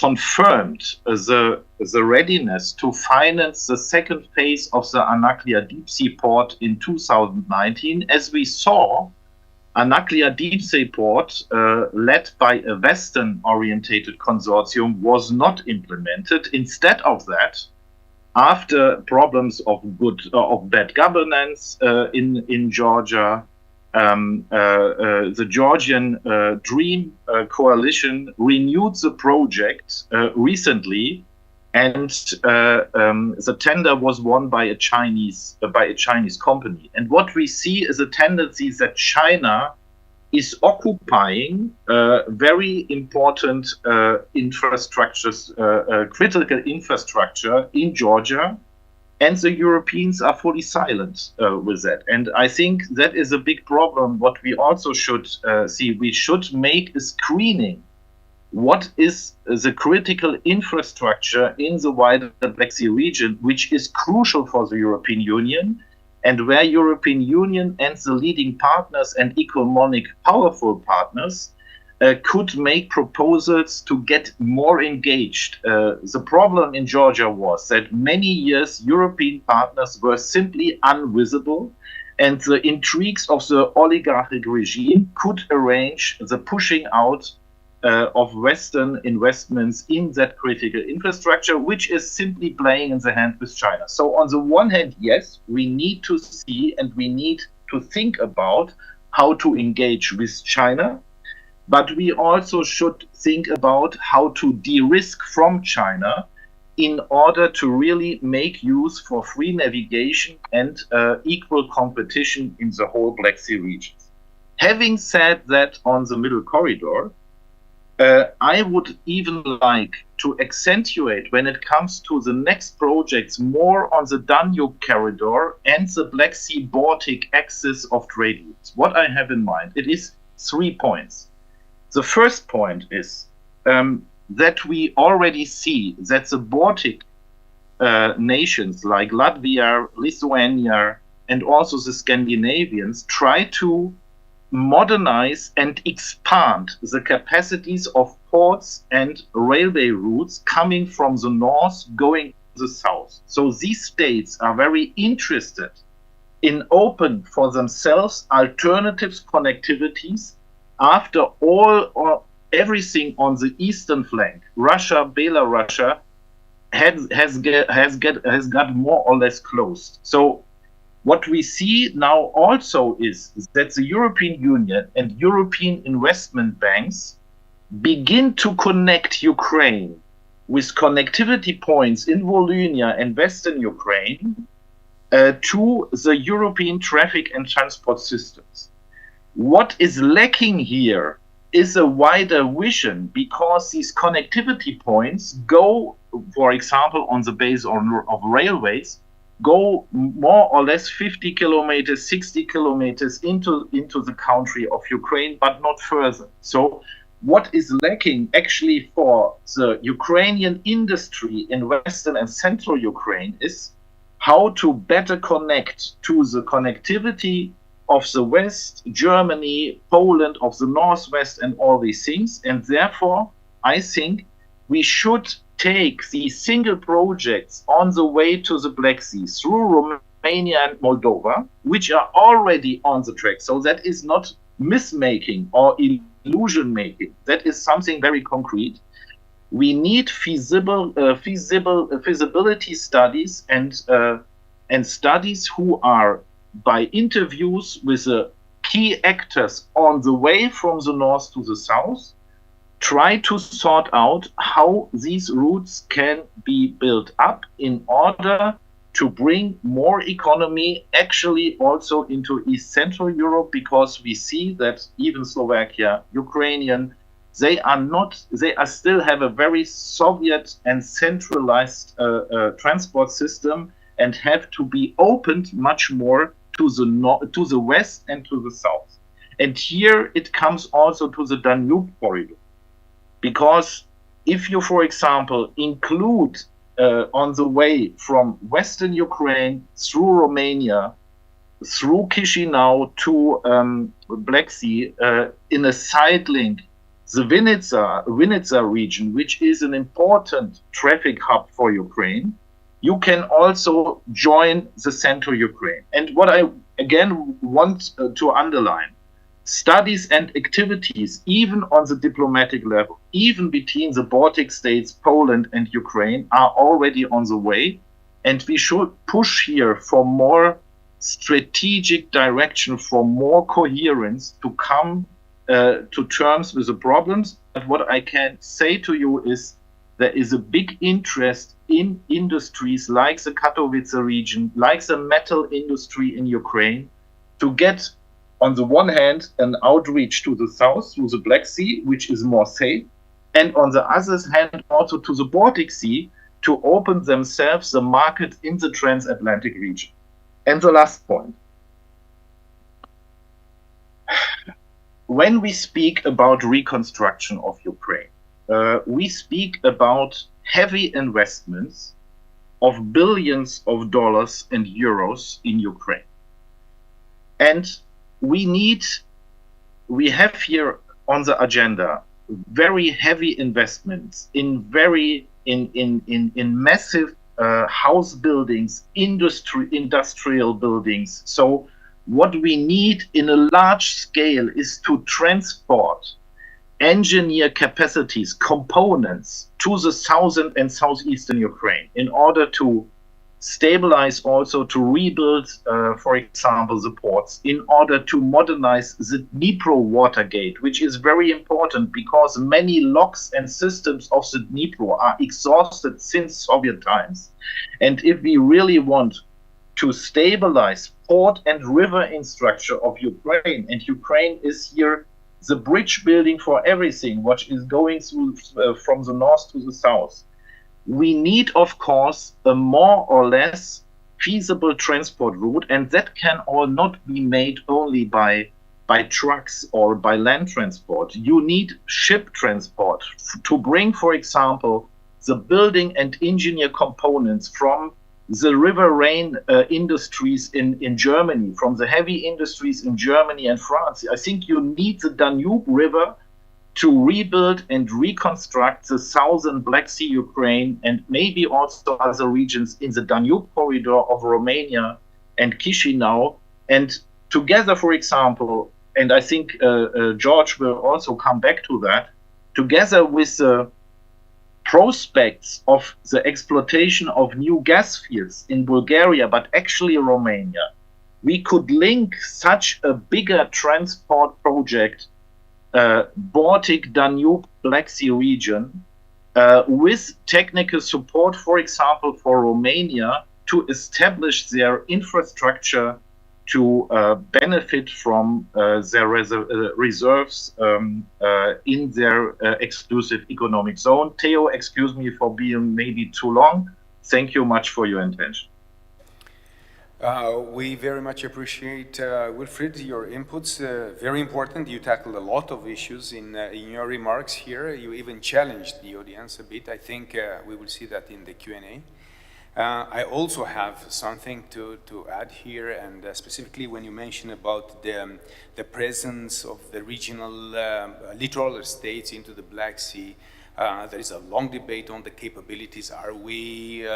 confirmed the readiness to finance the second phase of the Anaklia deep sea port in 2019. As we saw, Anaklia deep sea port, led by a Western-orientated consortium, was not implemented. Instead of that, after problems of bad governance in Georgia, the Georgian Dream Coalition renewed the project recently, and the tender was won by a Chinese company. And what we see is a tendency that China is occupying very important infrastructures, critical infrastructure in Georgia, and the Europeans are fully silent with that. And I think that is a big problem. What we also should see, we should make a screening. What is the critical infrastructure in the wider Black Sea region, which is crucial for the European Union, and where European Union and the leading partners and economic powerful partners could make proposals to get more engaged. The problem in Georgia was that many years European partners were simply invisible, and the intrigues of the oligarchic regime could arrange the pushing out of Western investments in that critical infrastructure, which is simply playing in the hand with China. So on the one hand, yes, we need to see and we need to think about how to engage with China, but we also should think about how to de-risk from China in order to really make use for free navigation and equal competition in the whole Black Sea region. Having said that, on the middle corridor, I would even like to accentuate when it comes to the next projects more on the Danube corridor and the Black Sea Baltic axis of trade routes. What I have in mind, it is 3 points. The first point is that we already see that the Baltic nations like Latvia, Lithuania, and also the Scandinavians try to modernize and expand the capacities of ports and railway routes coming from the north going to the south. So these states are very interested in open for themselves alternatives connectivities after all or everything on the eastern flank, Russia, Belarus, has got more or less closed. So what we see now also is that the European Union and European investment banks begin to connect Ukraine with connectivity points in Volhynia and Western Ukraine to the European traffic and transport systems. What is lacking here is a wider vision, because these connectivity points go, for example, on the base of railways, go more or less 50 kilometers, 60 kilometers into the country of Ukraine, but not further. So what is lacking actually for the Ukrainian industry in Western and Central Ukraine is how to better connect to the connectivity of the West, Germany, Poland, of the Northwest, and all these things. And therefore, I think we should take these single projects on the way to the Black Sea through Romania and Moldova, which are already on the track. So that is not mismaking or illusion making. That is something very concrete. We need feasibility studies and studies who are, by interviews with the key actors on the way from the north to the south, try to sort out how these routes can be built up in order to bring more economy actually also into East Central Europe, because we see that even Slovakia, Ukrainian, they are still have a very Soviet and centralized transport system, and have to be opened much more to the west and to the south. And here it comes also to the Danube corridor, because if you, for example, include on the way from Western Ukraine through Romania, through Chisinau to Black Sea, in a side link, the Vinica region, which is an important traffic hub for Ukraine, you can also join the Central Ukraine. And what I again want to underline, studies and activities, even on the diplomatic level, even between the Baltic states, Poland and Ukraine, are already on the way. And we should push here for more strategic direction, for more coherence, to come to terms with the problems. But what I can say to you is there is a big interest in industries like the Katowice region, like the metal industry in Ukraine, to get, on the one hand, an outreach to the south through the Black Sea, which is more safe, and on the other hand, also to the Baltic Sea, to open themselves the market in the transatlantic region. And the last point. When we speak about reconstruction of Ukraine, we speak about heavy investments of billions of dollars and euros in Ukraine. And we have here on the agenda very heavy investments in massive house buildings, industrial buildings. So what we need in a large scale is to transport engineer capacities, components to the southern and southeastern Ukraine in order to stabilize, also to rebuild, for example, the ports, in order to modernize the Dnipro water gate, which is very important because many locks and systems of the Dnipro are exhausted since Soviet times. And if we really want to stabilize port and river infrastructure of Ukraine. And Ukraine is here the bridge building for everything, what is going through from the north to the south. We need, of course, a more or less feasible transport route, and that can all not be made only by trucks or by land transport. You need ship transport to bring, for example, the building and engineer components from the river rain industries in Germany, from the heavy industries in Germany and France. I think you need the Danube River to rebuild and reconstruct the southern Black Sea Ukraine and maybe also other regions in the Danube corridor of Romania and Chisinau. And together, for example, and I think George will also come back to that, together with the prospects of the exploitation of new gas fields in Bulgaria, but actually Romania, we could link such a bigger transport project, Baltic, Danube, Black Sea region, with technical support, for example, for Romania to establish their infrastructure to benefit from their reserves in their exclusive economic zone. Theo, excuse me for being maybe too long. Thank you much for your attention. We very much appreciate, Wilfried, your inputs. Very important. You tackled a lot of issues in your remarks here. You even challenged the audience a bit. I think we will see that in the Q&A. I also have something to add here, and specifically when you mention about the presence of the regional littoral states into the Black Sea, there is a long debate on the capabilities. Are we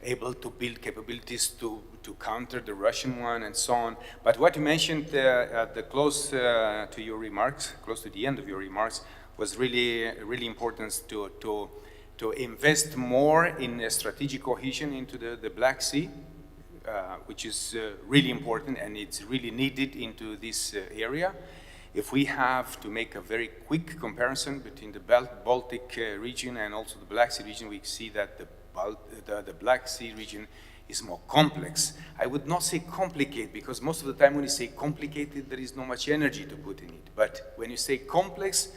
able to build capabilities to counter the Russian one and so on? But what you mentioned at the close to your remarks, close to the end of your remarks, was really important to invest more in strategic cohesion into the Black Sea, which is really important, and it's really needed into this area. If we have to make a very quick comparison between the Baltic region and also the Black Sea region, we see that the Black Sea region is more complex. I would not say complicated, because most of the time when you say complicated, there is not much energy to put in it. But when you say complex,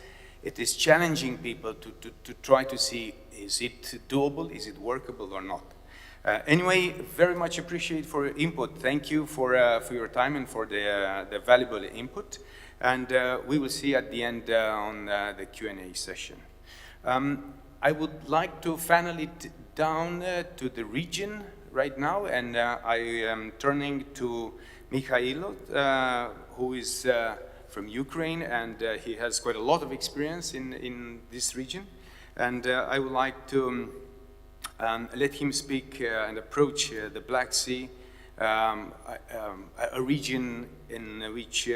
it is challenging people to try to see, is it doable, is it workable or not? Anyway, very much appreciate for your input. Thank you for your time and for the valuable input. And we will see at the end on the Q&A session. I would like to funnel it down to the region right now, and I am turning to Mikhailo, who is from Ukraine, and he has quite a lot of experience in this region. And I would like to let him speak and approach the Black Sea, a region in which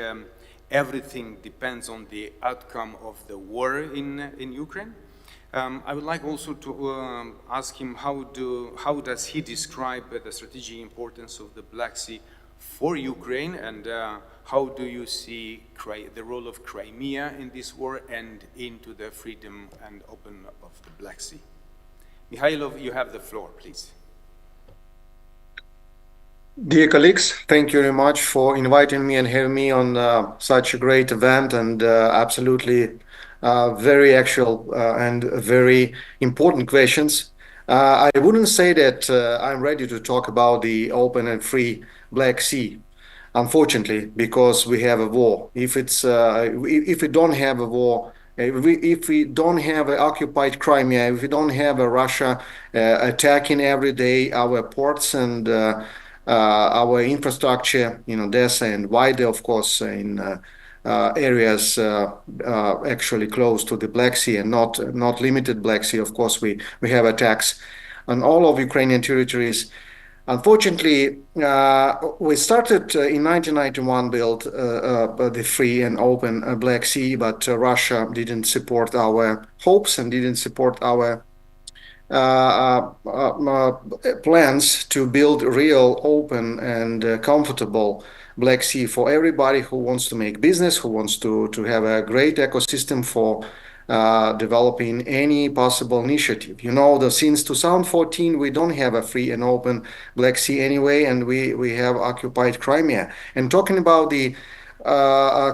everything depends on the outcome of the war in Ukraine. I would like also to ask him how does he describe the strategic importance of the Black Sea for Ukraine, and how do you see the role of Crimea in this war and into the freedom and open of the Black Sea? Mikhailov, you have the floor, please. Dear colleagues, thank you very much for inviting me and having me on such a great event, and absolutely very actual and very important questions. I wouldn't say that I'm ready to talk about the open and free Black Sea, unfortunately, because we have a war. If we don't have a war, if we don't have an occupied Crimea, if we don't have a Russia attacking every day our ports and our infrastructure in Odessa and wider, of course, in areas actually close to the Black Sea and not limited Black Sea. Of course, we have attacks on all of Ukrainian territories. Unfortunately, we started in 1991 build the free and open Black Sea, but Russia didn't support our hopes and didn't support our plans to build real, open and comfortable Black Sea for everybody who wants to make business, who wants to have a great ecosystem for developing any possible initiative. Since 2014, we don't have a free and open Black Sea anyway, and we have occupied Crimea. And talking about the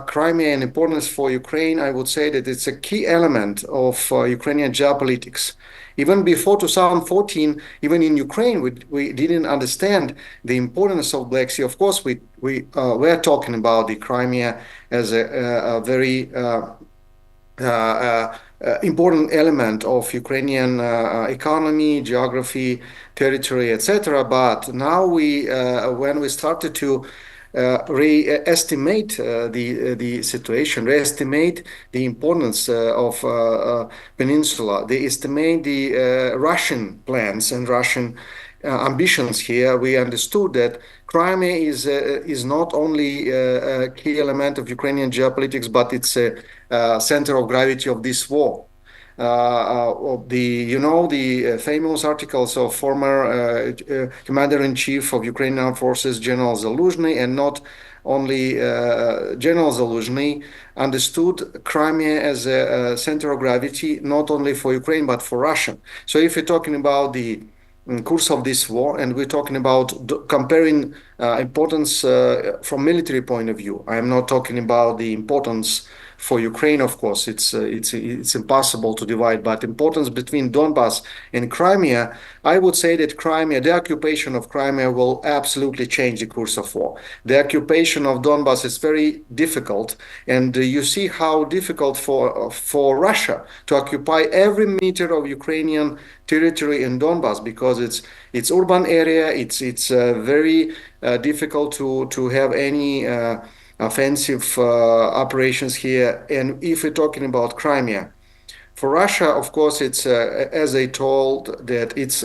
Crimea and importance for Ukraine, I would say that it's a key element of Ukrainian geopolitics. Even before 2014, even in Ukraine, we didn't understand the importance of Black Sea. Of course, we're talking about the Crimea as a very important element of Ukrainian economy, geography, territory, etc. But now when we started to re-estimate the situation, re-estimate the importance of peninsula, they estimate the Russian plans and Russian ambitions here. We understood that Crimea is not only a key element of Ukrainian geopolitics, but it's a center of gravity of this war. The famous articles of former commander-in-chief of Ukrainian Armed Forces, General Zaluzhny, and not only General Zaluzhny, understood Crimea as a center of gravity, not only for Ukraine, but for Russia. So if you're talking about the course of this war, and we're talking about comparing importance from military point of view, I'm not talking about the importance for Ukraine, of course, it's impossible to divide, but importance between Donbas and Crimea, I would say that the occupation of Crimea will absolutely change the course of war. The occupation of Donbas is very difficult, and you see how difficult for Russia to occupy every meter of Ukrainian territory in Donbas, because it's urban area, it's very difficult to have any offensive operations here. And if we're talking about Crimea, for Russia, of course, it's as they told that it's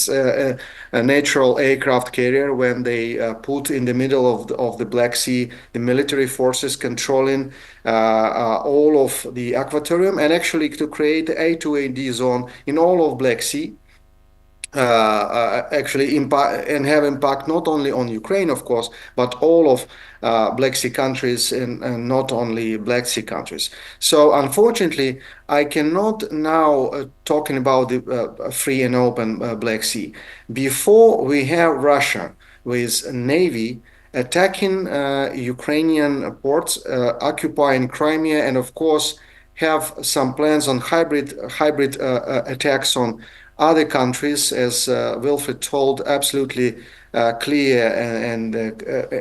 a natural aircraft carrier when they put in the middle of the Black Sea the military forces controlling all of the aquatorium, and actually to create the A2AD zone in all of Black Sea. Actually impact and have impact not only on Ukraine, of course, but all of Black Sea countries, and not only Black Sea countries. So unfortunately, I cannot now talking about the free and open Black Sea. Before we have Russia with Navy attacking Ukrainian ports, occupying Crimea, and of course have some plans on hybrid attacks on other countries, as Wilfred told, absolutely clear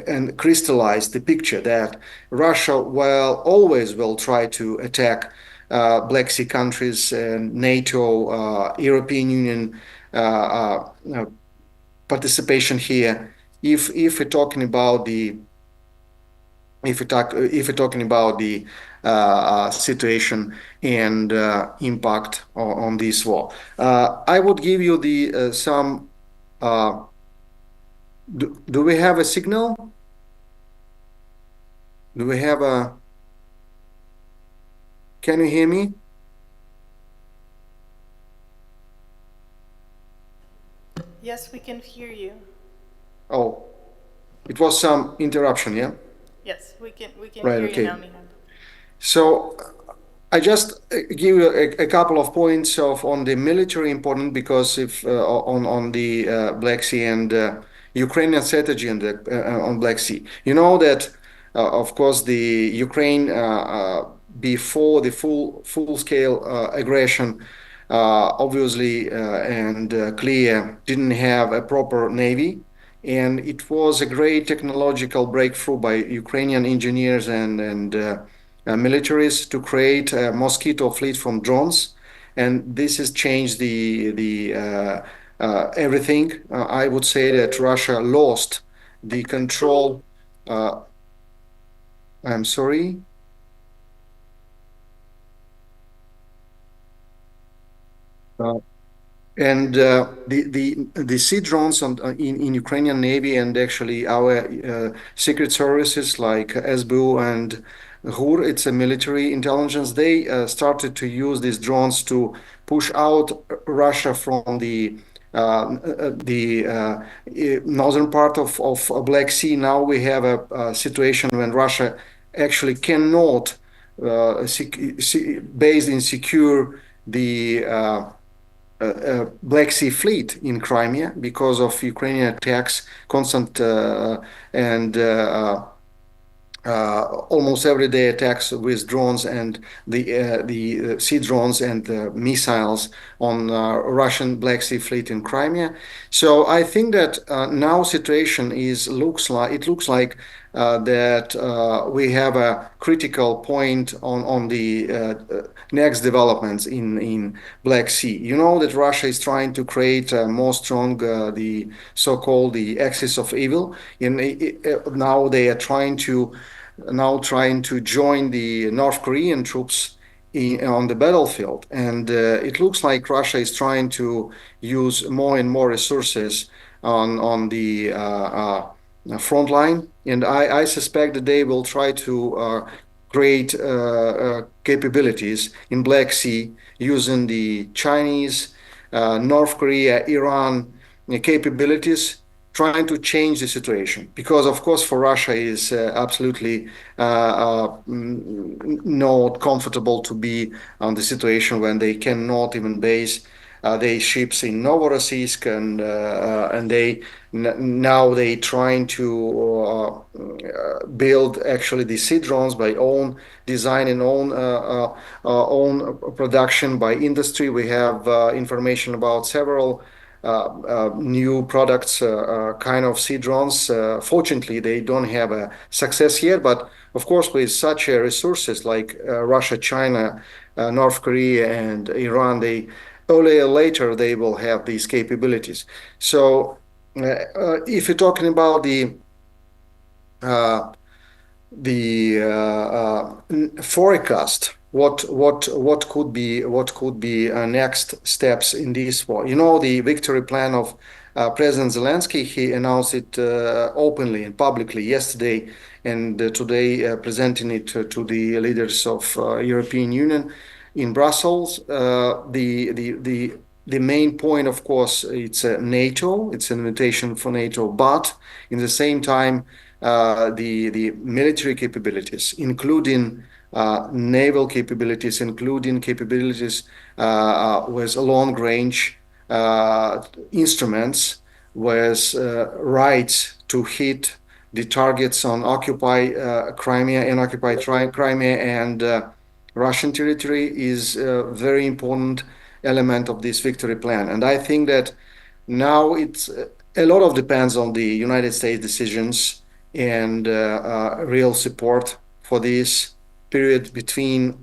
and crystallized the picture that Russia always will try to attack Black Sea countries and NATO, European Union participation here. If we're talking about the situation and impact on this war, I would give you the some. Do we have a signal? Do we have a? Can you hear me? Yes, we can hear you. Oh, it was some interruption, yeah? Yes, we can Right, hear okay. you now, Mihai. So I just give you a couple of points on the military important, because if on the Black Sea and Ukrainian strategy on Black Sea, you know that of course the Ukraine before the full scale aggression, obviously and clear, didn't have a proper navy. And it was a great technological breakthrough by Ukrainian engineers and militaries to create a mosquito fleet from drones, and this has changed the everything. I would say that Russia lost the control. I'm sorry. And the sea drones in Ukrainian Navy, and actually our secret services like SBU and GUR, it's a military intelligence, they started to use these drones to push out Russia from the northern part of Black Sea. Now we have a situation when Russia actually cannot based in secure the Black Sea Fleet in Crimea because of Ukrainian attacks, constant and almost everyday attacks with drones and the sea drones and missiles on Russian Black Sea Fleet in Crimea. So I think that now situation looks like that we have a critical point on the next developments in Black Sea. You know that Russia is trying to create more strong the so-called the axis of evil. Now they are trying to join the North Korean troops on the battlefield. And it looks like Russia is trying to use more and more resources on the front line. And I suspect that they will try to create capabilities in Black Sea using the Chinese, North Korea, Iran capabilities, trying to change the situation, because of course for Russia is absolutely not comfortable to be on the situation when they cannot even base their ships in Novorossiysk, and now they trying to build actually the sea drones by own design and own production by industry. We have information about several new products, kind of sea drones. Fortunately, they don't have a success yet, but of course, with such resources like Russia, China, North Korea, and Iran, they earlier or later they will have these capabilities. So, if you're talking about the forecast, what could be next steps in this war? You know, the victory plan of President Zelensky, he announced it openly and publicly yesterday, and today presenting it to the leaders of European Union in Brussels. The main point, of course, it's NATO. It's an invitation for NATO, but in the same time, the military capabilities, including naval capabilities, including capabilities with long-range instruments, with rights to hit the targets on occupied Crimea and occupied Crimea and Russian territory, is a very important element of this victory plan. And I think that now it's a lot of depends on the United States decisions and real support for this period between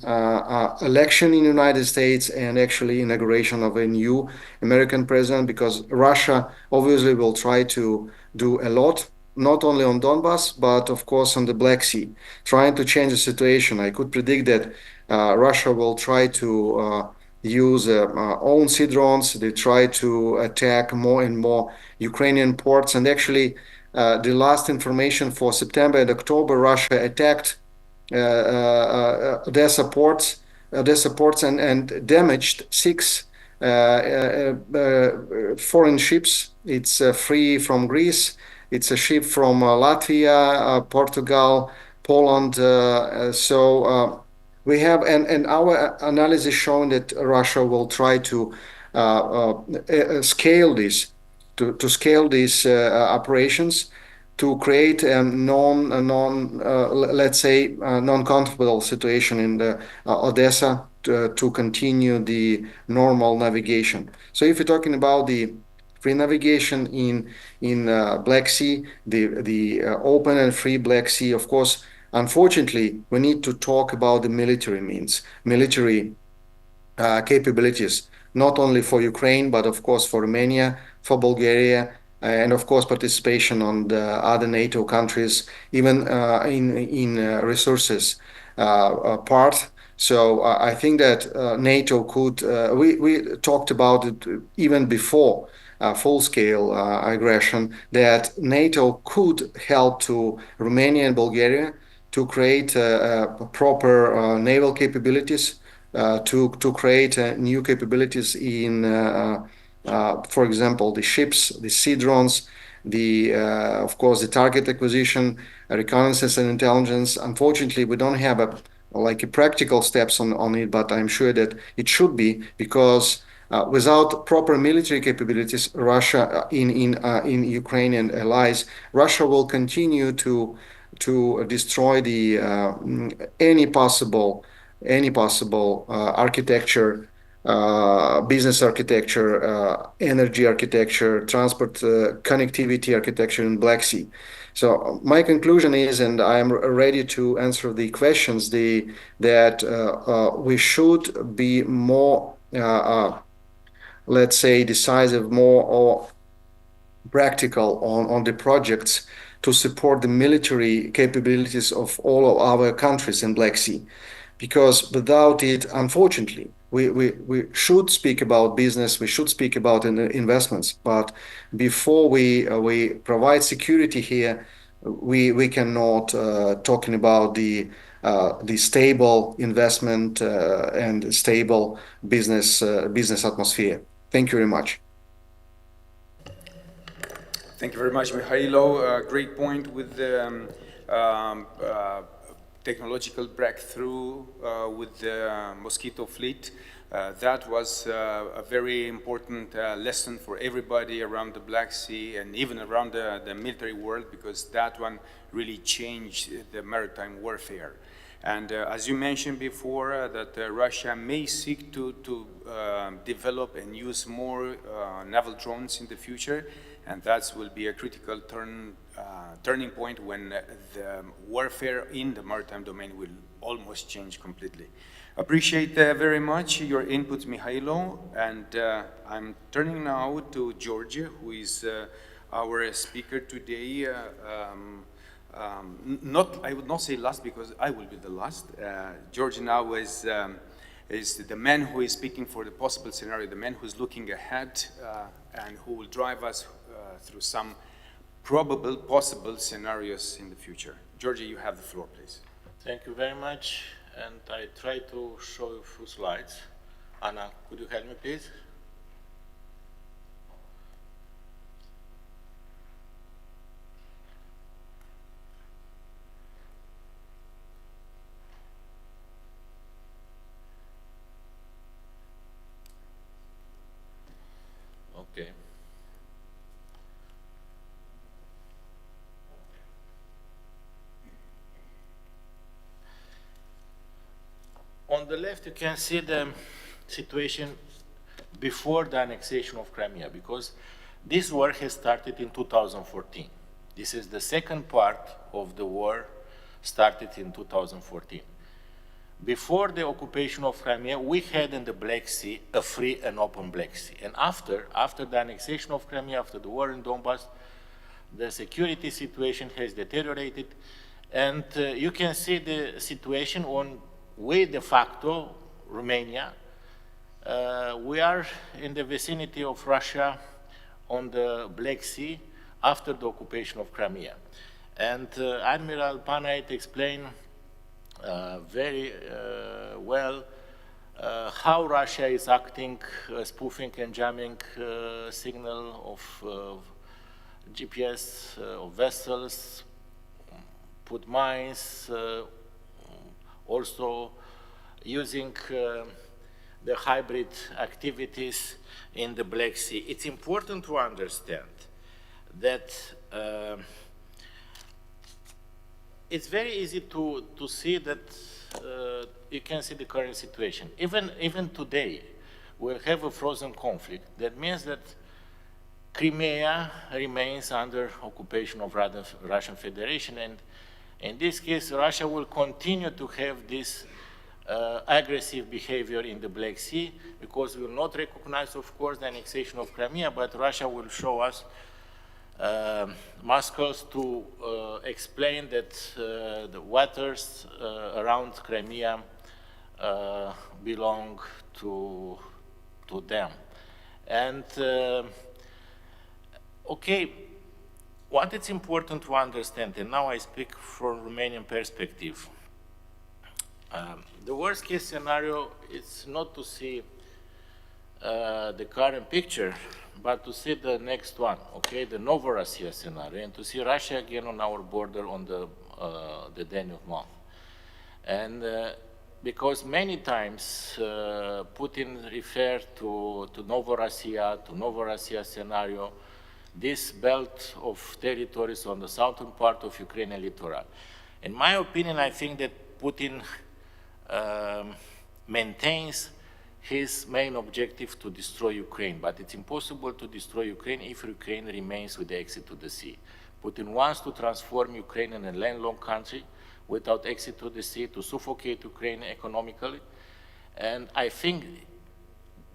election in the United States and actually inauguration of a new American president, because Russia obviously will try to do a lot, not only on Donbass, but of course on the Black Sea, trying to change the situation. I could predict that Russia will try to use own sea drones. They try to attack more and more Ukrainian ports. And actually, the last information for September and October, Russia attacked Odessa ports and damaged 6 foreign ships. It's free from Greece. It's a ship from Latvia, Portugal, Poland. We have, and our analysis showing that Russia will try to scale these operations to create a non-comfortable situation in the Odessa to continue the normal navigation. So if you're talking about the free navigation in Black Sea, the open and free Black Sea, of course, unfortunately, we need to talk about the military capabilities, not only for Ukraine, but of course for Romania, for Bulgaria, and of course participation on the other NATO countries, even in resources part. So I think that NATO could, we talked about it even before full-scale aggression, that NATO could help to Romania and Bulgaria to create proper naval capabilities, to create new capabilities in, for example, the ships, the sea drones, of course, the target acquisition, reconnaissance and intelligence. Unfortunately, we don't have like practical steps on it, but I'm sure that it should be, because without proper military capabilities, Russia in Ukraine and allies, Russia will continue to destroy the any possible architecture, business architecture, energy architecture, transport connectivity architecture in Black Sea. So my conclusion is, and I am ready to answer the questions, that we should be more, let's say, decisive, more or practical on the projects to support the military capabilities of all of our countries in Black Sea. Because without it, unfortunately, we should speak about business, we should speak about investments, but before we provide security here, we cannot talking about the stable investment and stable business atmosphere. Thank you very much. Thank you very much, Mikhailo. Great point with the technological breakthrough with the Mosquito fleet. That was a very important lesson for everybody around the Black Sea and even around the military world, because that one really changed the maritime warfare. And as you mentioned before, that Russia may seek to develop and use more naval drones in the future, and that will be a critical turning point when the warfare in the maritime domain will almost change completely. Appreciate very much your input, Mikhailo, and I'm turning now to Georgia, who is our speaker today. I would not say last, because I will be the last. George now is the man who is speaking for the possible scenario, the man who's looking ahead and who will drive us through some probable, possible scenarios in the future. Georgia, you have the floor, please. Thank you very much, and I try to show you a few slides. Anna, could you help me, please? Okay. On the left, you can see the situation before the annexation of Crimea, because this war has started in 2014. This is the second part of the war started in 2014. Before the occupation of Crimea, we had in the Black Sea a free and open Black Sea. And after the annexation of Crimea, after the war in Donbass, the security situation has deteriorated. And you can see the situation on way de facto, Romania. We are in the vicinity of Russia on the Black Sea after the occupation of Crimea. And Admiral Panait explained very well how Russia is acting, spoofing and jamming signal of GPS of vessels, put mines, also using the hybrid activities in the Black Sea. It's important to understand that it's very easy to see that you can see the current situation. Even today, we'll have a frozen conflict. That means that Crimea remains under occupation of Russian Federation, and in this case, Russia will continue to have this aggressive behavior in the Black Sea, because we will not recognize, of course, the annexation of Crimea, but Russia will show us muscles to explain that the waters around Crimea belong to them. And okay, what is important to understand, and now I speak from Romanian perspective, the worst case scenario is not to see the current picture, but to see the next one, okay, the Novorossiya scenario, and to see Russia again on our border on the Danube month. And because many times Putin referred to Novorossiya scenario, this belt of territories on the southern part of Ukrainian littoral. In my opinion, I think that Putin maintains his main objective to destroy Ukraine, but it's impossible to destroy Ukraine if Ukraine remains with the exit to the sea. Putin wants to transform Ukraine in a landlocked country without exit to the sea, to suffocate Ukraine economically, and I think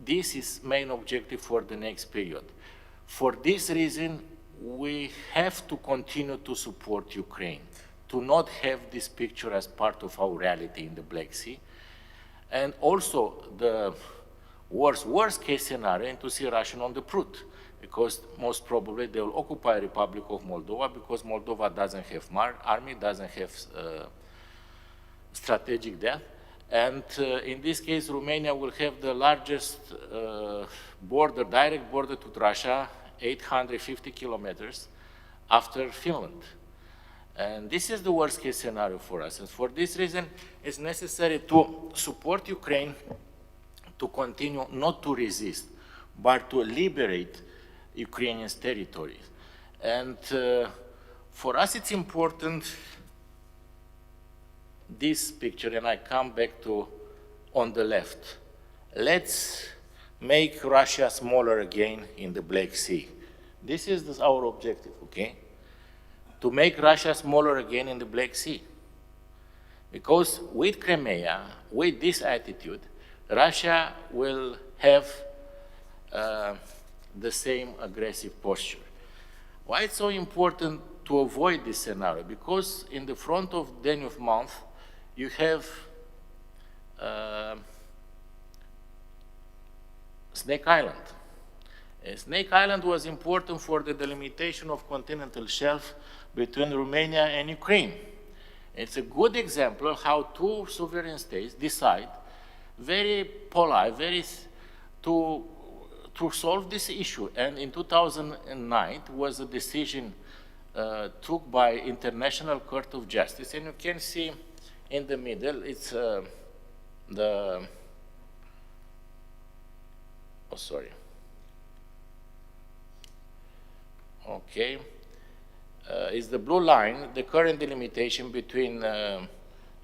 this is main objective for the next period. For this reason, we have to continue to support Ukraine, to not have this picture as part of our reality in the Black Sea. And also the worst case scenario, and to see Russia on the fruit, because most probably they will occupy Republic of Moldova, because Moldova doesn't have army, doesn't have strategic depth. And in this case, Romania will have the largest direct border to Russia, 850 kilometers after Finland. And this is the worst case scenario for us. And for this reason, it's necessary to support Ukraine to continue not to resist, but to liberate Ukrainian territories. And for us, it's important this picture, and I come back to on the left. Let's make Russia smaller again in the Black Sea. This is our objective, okay? To make Russia smaller again in the Black Sea. Because with Crimea, with this attitude, Russia will have the same aggressive posture. Why it's so important to avoid this scenario? Because in the front of Danube Mouth, you have Snake Island. Snake Island was important for the delimitation of continental shelf between Romania and Ukraine. It's a good example of how two sovereign states decide very polite, to solve this issue. And in 2009 was a decision took by International Court of Justice, and you can see in the middle, it's is the blue line, the current delimitation between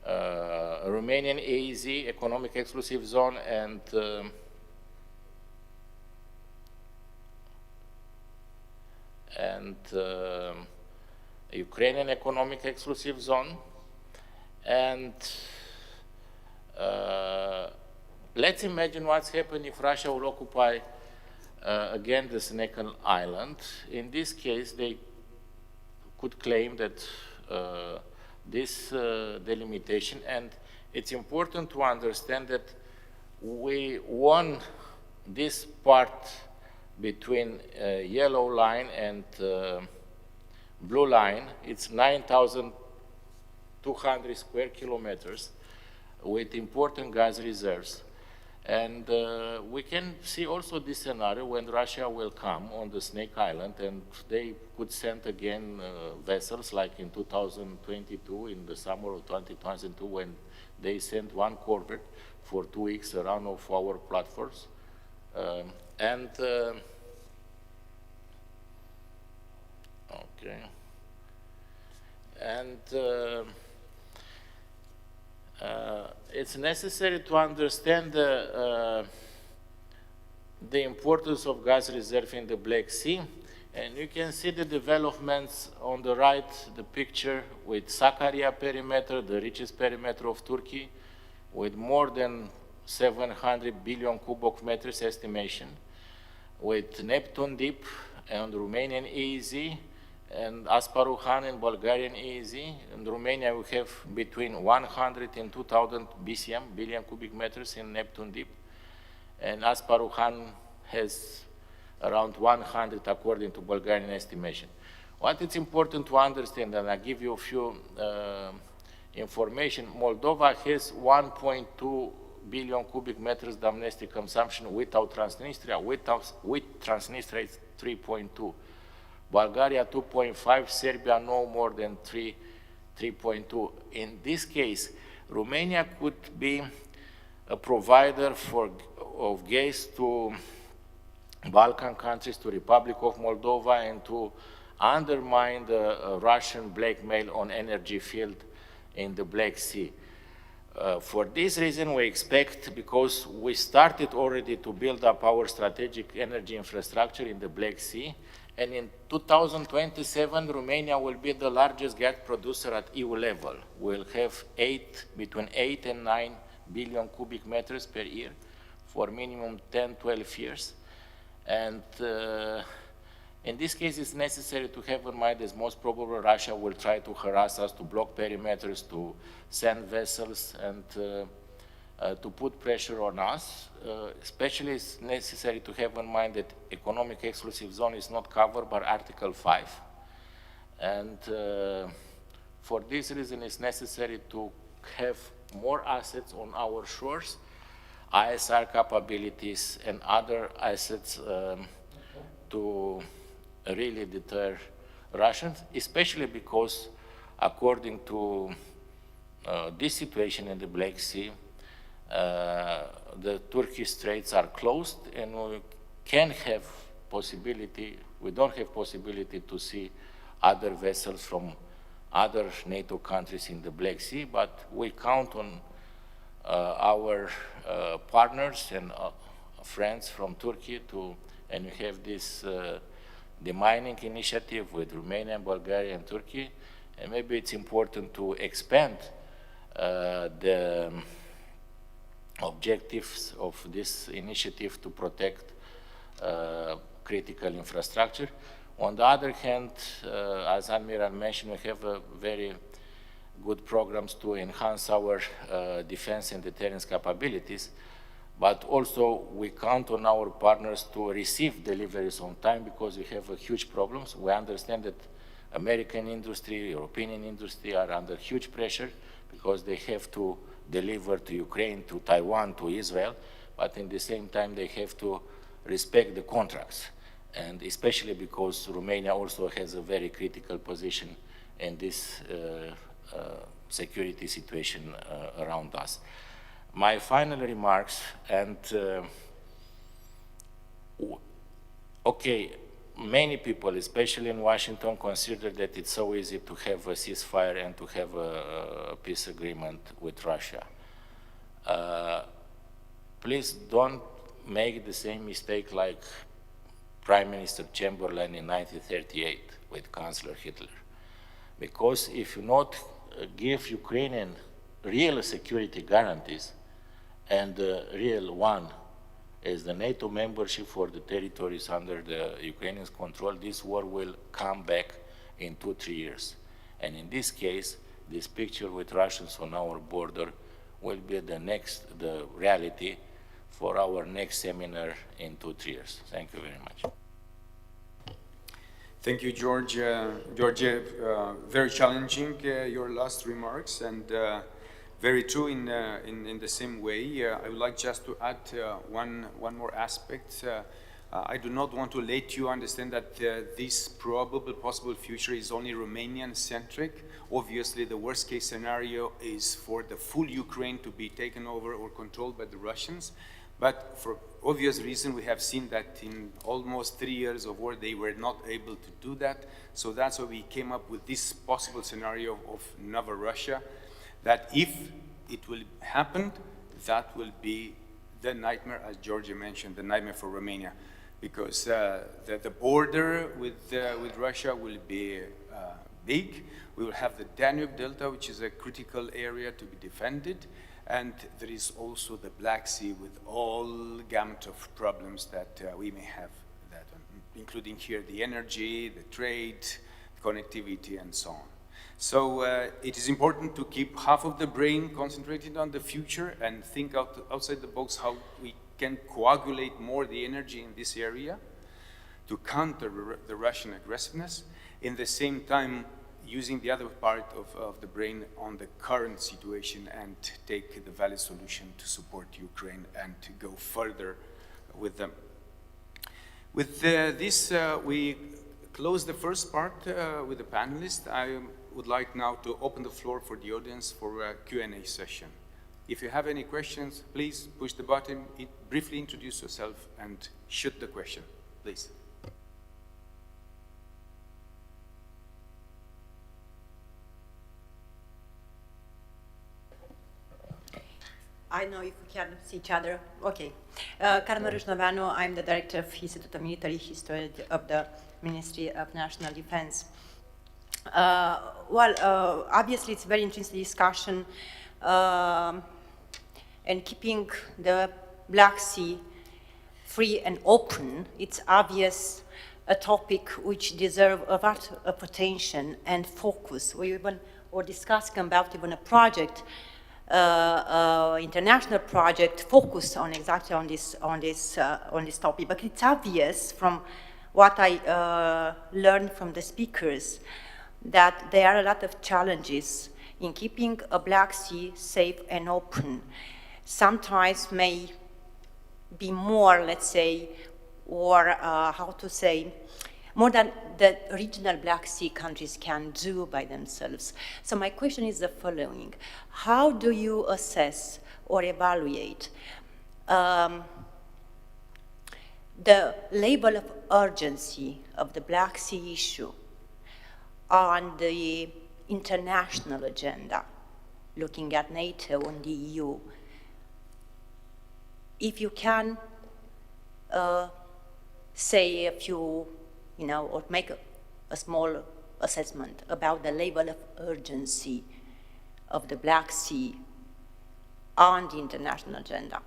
Romanian EEZ, Economic Exclusive Zone, and Ukrainian Economic Exclusive Zone. And let's imagine what's happened if Russia will occupy again the Snake Island. In this case, they could claim that this delimitation, and it's important to understand that we won this part between yellow line and blue line. It's 9,200 square kilometers with important gas reserves. And we can see also this scenario when Russia will come on the Snake Island, and they could send again vessels like in 2022, in the summer of 2022, when they sent one corvette for 2 weeks around of our platforms. It's necessary to understand the importance of gas reserve in the Black Sea, and you can see the developments on the right, the picture with Sakarya perimeter, the richest perimeter of Turkey, with more than 700 billion cubic meters estimation, with Neptune Deep and Romanian EEZ, and Asparuhan and Bulgarian EEZ. In Romania, we have between 100 and 2,000 BCM, billion cubic meters in Neptune Deep. And Asparuhan has around 100 according to Bulgarian estimation. What is important to understand, and I'll give you a few information, Moldova has 1.2 billion cubic meters domestic consumption without Transnistria. With Transnistria, it's 3.2. Bulgaria 2.5, Serbia no more than 3.2. In this case, Romania could be a provider of gas to Balkan countries, to Republic of Moldova, and to undermine the Russian blackmail on energy field in the Black Sea. For this reason, we expect, because we started already to build up our strategic energy infrastructure in the Black Sea, and in 2027, Romania will be the largest gas producer at EU level. We'll have between 8 and 9 billion cubic meters per year for minimum 10, 12 years. And in this case, it's necessary to have in mind that most probably Russia will try to harass us, to block perimeters, to send vessels, and to put pressure on us. Especially, it's necessary to have in mind that economic exclusive zone is not covered by Article 5. And for this reason, it's necessary to have more assets on our shores, ISR capabilities, and other assets to really deter Russians, especially because, according to this situation in the Black Sea, the Turkish straits are closed, and we don't have possibility to see other vessels from other NATO countries in the Black Sea, but we count on our partners and friends from Turkey and we have this demining initiative with Romania, Bulgaria, and Turkey, and maybe it's important to expand the objectives of this initiative to protect critical infrastructure. On the other hand, as Admiral mentioned, we have a very good programs to enhance our defense and deterrence capabilities, but also we count on our partners to receive deliveries on time, because we have huge problems. We understand that American industry, European industry are under huge pressure because they have to deliver to Ukraine, to Taiwan, to Israel, but in the same time they have to respect the contracts, and especially because Romania also has a very critical position in this security situation around us. My final remarks, and okay, many people, especially in Washington, consider that it's so easy to have a ceasefire and to have a peace agreement with Russia. Please don't make the same mistake like Prime Minister Chamberlain in 1938 with Chancellor Hitler. Because if you not give Ukrainian real security guarantees, and the real one is the NATO membership for the territories under the Ukrainians' control, this war will come back in 2-3 years. And in this case, this picture with Russians on our border will be the reality for our next seminar in 2-3 years. Thank you very much. Thank you, George. George, very challenging, your last remarks, and very true in the same way. I would like just to add one more aspect. I do not want to let you understand that this possible future is only Romanian-centric. Obviously, the worst-case scenario is for the full Ukraine to be taken over or controlled by the Russians. But for obvious reason, we have seen that in almost 3 years of war, they were not able to do that. So that's why we came up with this possible scenario of Novorussia, that if it will happen, that will be the nightmare, as Georgia mentioned, the nightmare for Romania, because the border with Russia will be big. We will have the Danube Delta, which is a critical area to be defended. And there is also the Black Sea with all gamut of problems that we may have, including here the energy, the trade, connectivity, and so on. So it is important to keep half of the brain concentrated on the future and think outside the box how we can coagulate more the energy in this area to counter the Russian aggressiveness, in the same time using the other part of the brain on the current situation and take the valid solution to support Ukraine and to go further with them. With this, we close the first part with the panelists. I would like now to open the floor for the audience for a Q&A session. If you have any questions, please push the button, briefly introduce yourself, and shoot the question, please. I know if we can see each other. Okay. Carmen Râșnoveanu, I'm the director of Institute of Military History of the Ministry of National Defense. Obviously, it's a very interesting discussion, and keeping the Black Sea free and open, it's obvious a topic which deserves a lot of attention and focus. We even were discussing about even a project, international project focused on exactly on this topic. But it's obvious from what I learned from the speakers that there are a lot of challenges in keeping a Black Sea safe and open. Sometimes may be more, let's say, or how to say, more than the regional Black Sea countries can do by themselves. So my question is the following. How do you assess or evaluate the level of urgency of the Black Sea issue on the international agenda, looking at NATO and the EU? If you can say a few, or make a small assessment about the level of urgency of the Black Sea on the international agenda.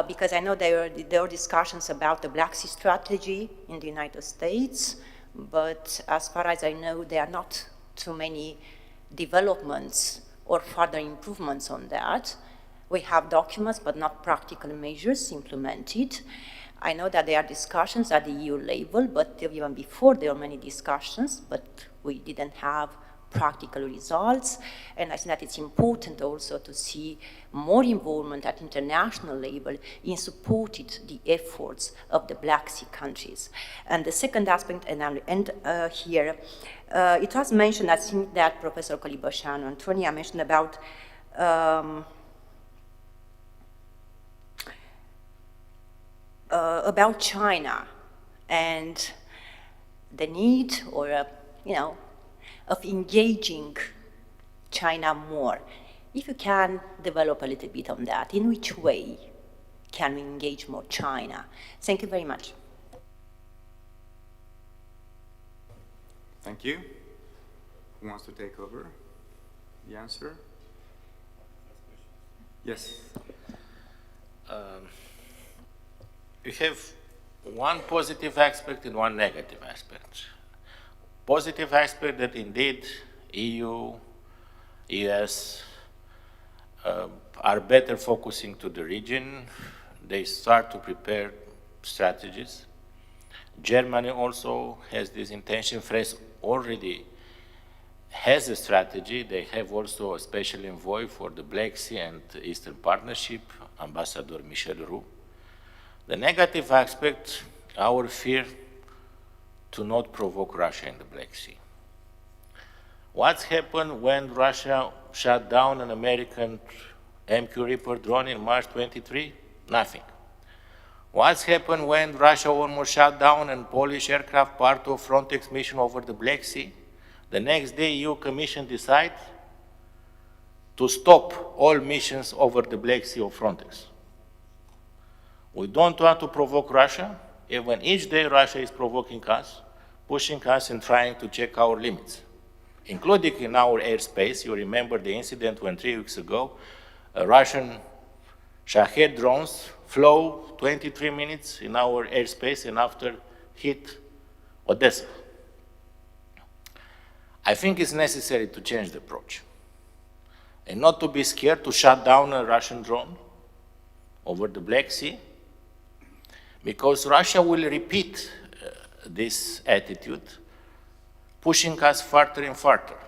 Because I know there are discussions about the Black Sea strategy in the United States, but as far as I know, there are not too many developments or further improvements on that. We have documents, but not practical measures implemented. I know that there are discussions at the EU level, but even before there were many discussions, but we didn't have practical results. And I think that it's important also to see more involvement at international level in supporting the efforts of the Black Sea countries. And the second aspect, and I'll end here, it was mentioned, I think that Professor Coliboșanu and Antonia mentioned about China and the need, or of engaging China more. If you can develop a little bit on that, in which way can we engage more China? Thank you very much. Thank you. Who wants to take over the answer? Yes. We have one positive aspect and one negative aspect. Positive aspect that indeed EU, US are better focusing to the region. They start to prepare strategies. Germany also has this intention. France already has a strategy. They have also a special envoy for the Black Sea and Eastern Partnership, Ambassador Michel Roux. The negative aspect, our fear to not provoke Russia in the Black Sea. What's happened when Russia shut down an American MQ Reaper drone in March 23? Nothing. What's happened when Russia almost shut down a Polish aircraft part of Frontex mission over the Black Sea? The next day, EU Commission decides to stop all missions over the Black Sea of Frontex. We don't want to provoke Russia. Even each day Russia is provoking us, pushing us and trying to check our limits, including in our airspace. You remember the incident when 3 weeks ago, Russian Shahed drones flew 23 minutes in our airspace and after hit Odessa. I think it's necessary to change the approach and not to be scared to shut down a Russian drone over the Black Sea, because Russia will repeat this attitude, pushing us further and further.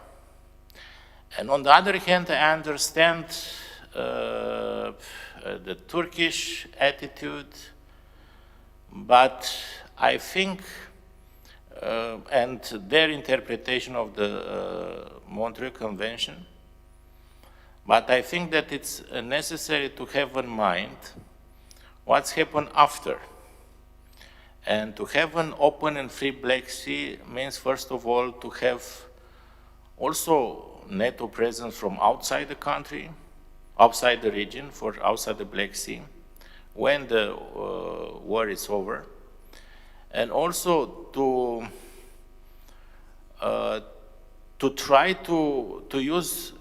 And on the other hand, I understand the Turkish attitude, but I think and their interpretation of the Montreux Convention. But I think that it's necessary to have in mind what's happened after. And to have an open and free Black Sea means, first of all, to have also NATO presence from outside the country, outside the region, for outside the Black Sea, when the war is over. And also to try to use,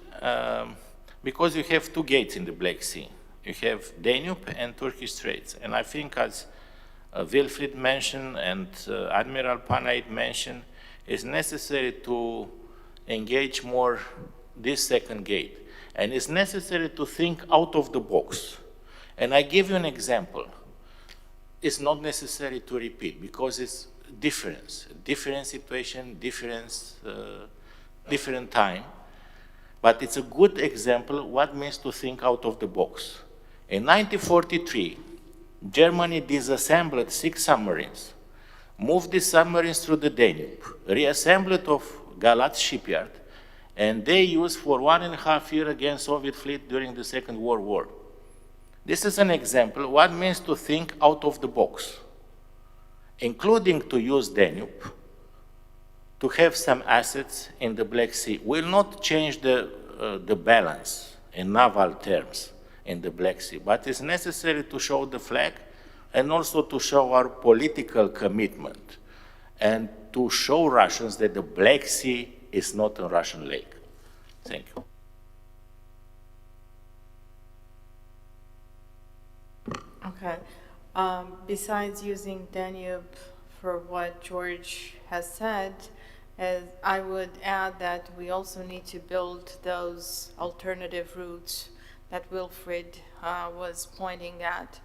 because you have two gates in the Black Sea. You have Danube and Turkish Straits. And I think, as Wilfried mentioned and Admiral Panayit mentioned, it's necessary to engage more this second gate. And it's necessary to think out of the box. And I give you an example. It's not necessary to repeat because it's different situation, different time. But it's a good example what it means to think out of the box. In 1943, Germany disassembled 6 submarines, moved these submarines through the Danube, reassembled of Galat shipyard, and they used for 1.5 years against Soviet fleet during the Second World War. This is an example what it means to think out of the box, including to use Danube, to have some assets in the Black Sea. Will not change the balance in naval terms in the Black Sea, but it's necessary to show the flag and also to show our political commitment and to show Russians that the Black Sea is not a Russian lake. Thank you. Okay. Besides using Danube for what George has said, I would add that we also need to build those alternative routes that Wilfried was pointing at.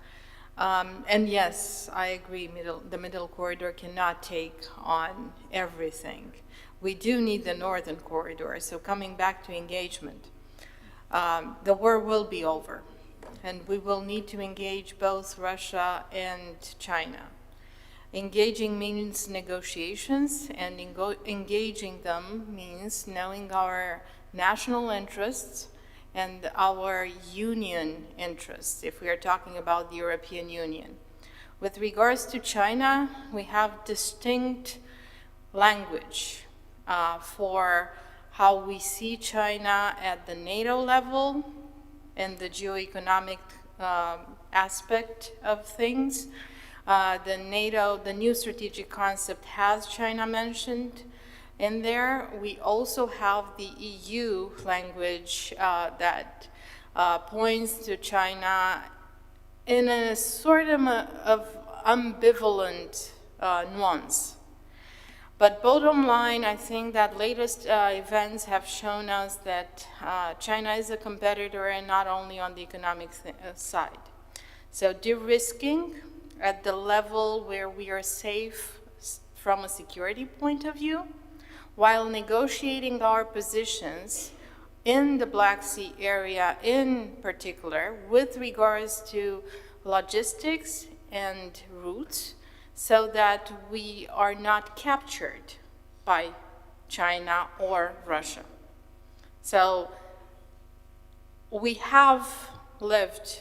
And yes, I agree, the middle corridor cannot take on everything. We do need the northern corridor. So coming back to engagement, the war will be over, and we will need to engage both Russia and China. Engaging means negotiations, and engaging them means knowing our national interests and our union interests, if we are talking about the European Union. With regards to China, we have distinct language for how we see China at the NATO level and the geoeconomic aspect of things. The new strategic concept has China mentioned in there. We also have the EU language that points to China in a sort of ambivalent nuance. But bottom line, I think that latest events have shown us that China is a competitor, and not only on the economic side. So de-risking at the level where we are safe from a security point of view, while negotiating our positions in the Black Sea area in particular with regards to logistics and routes, so that we are not captured by China or Russia. So we have lived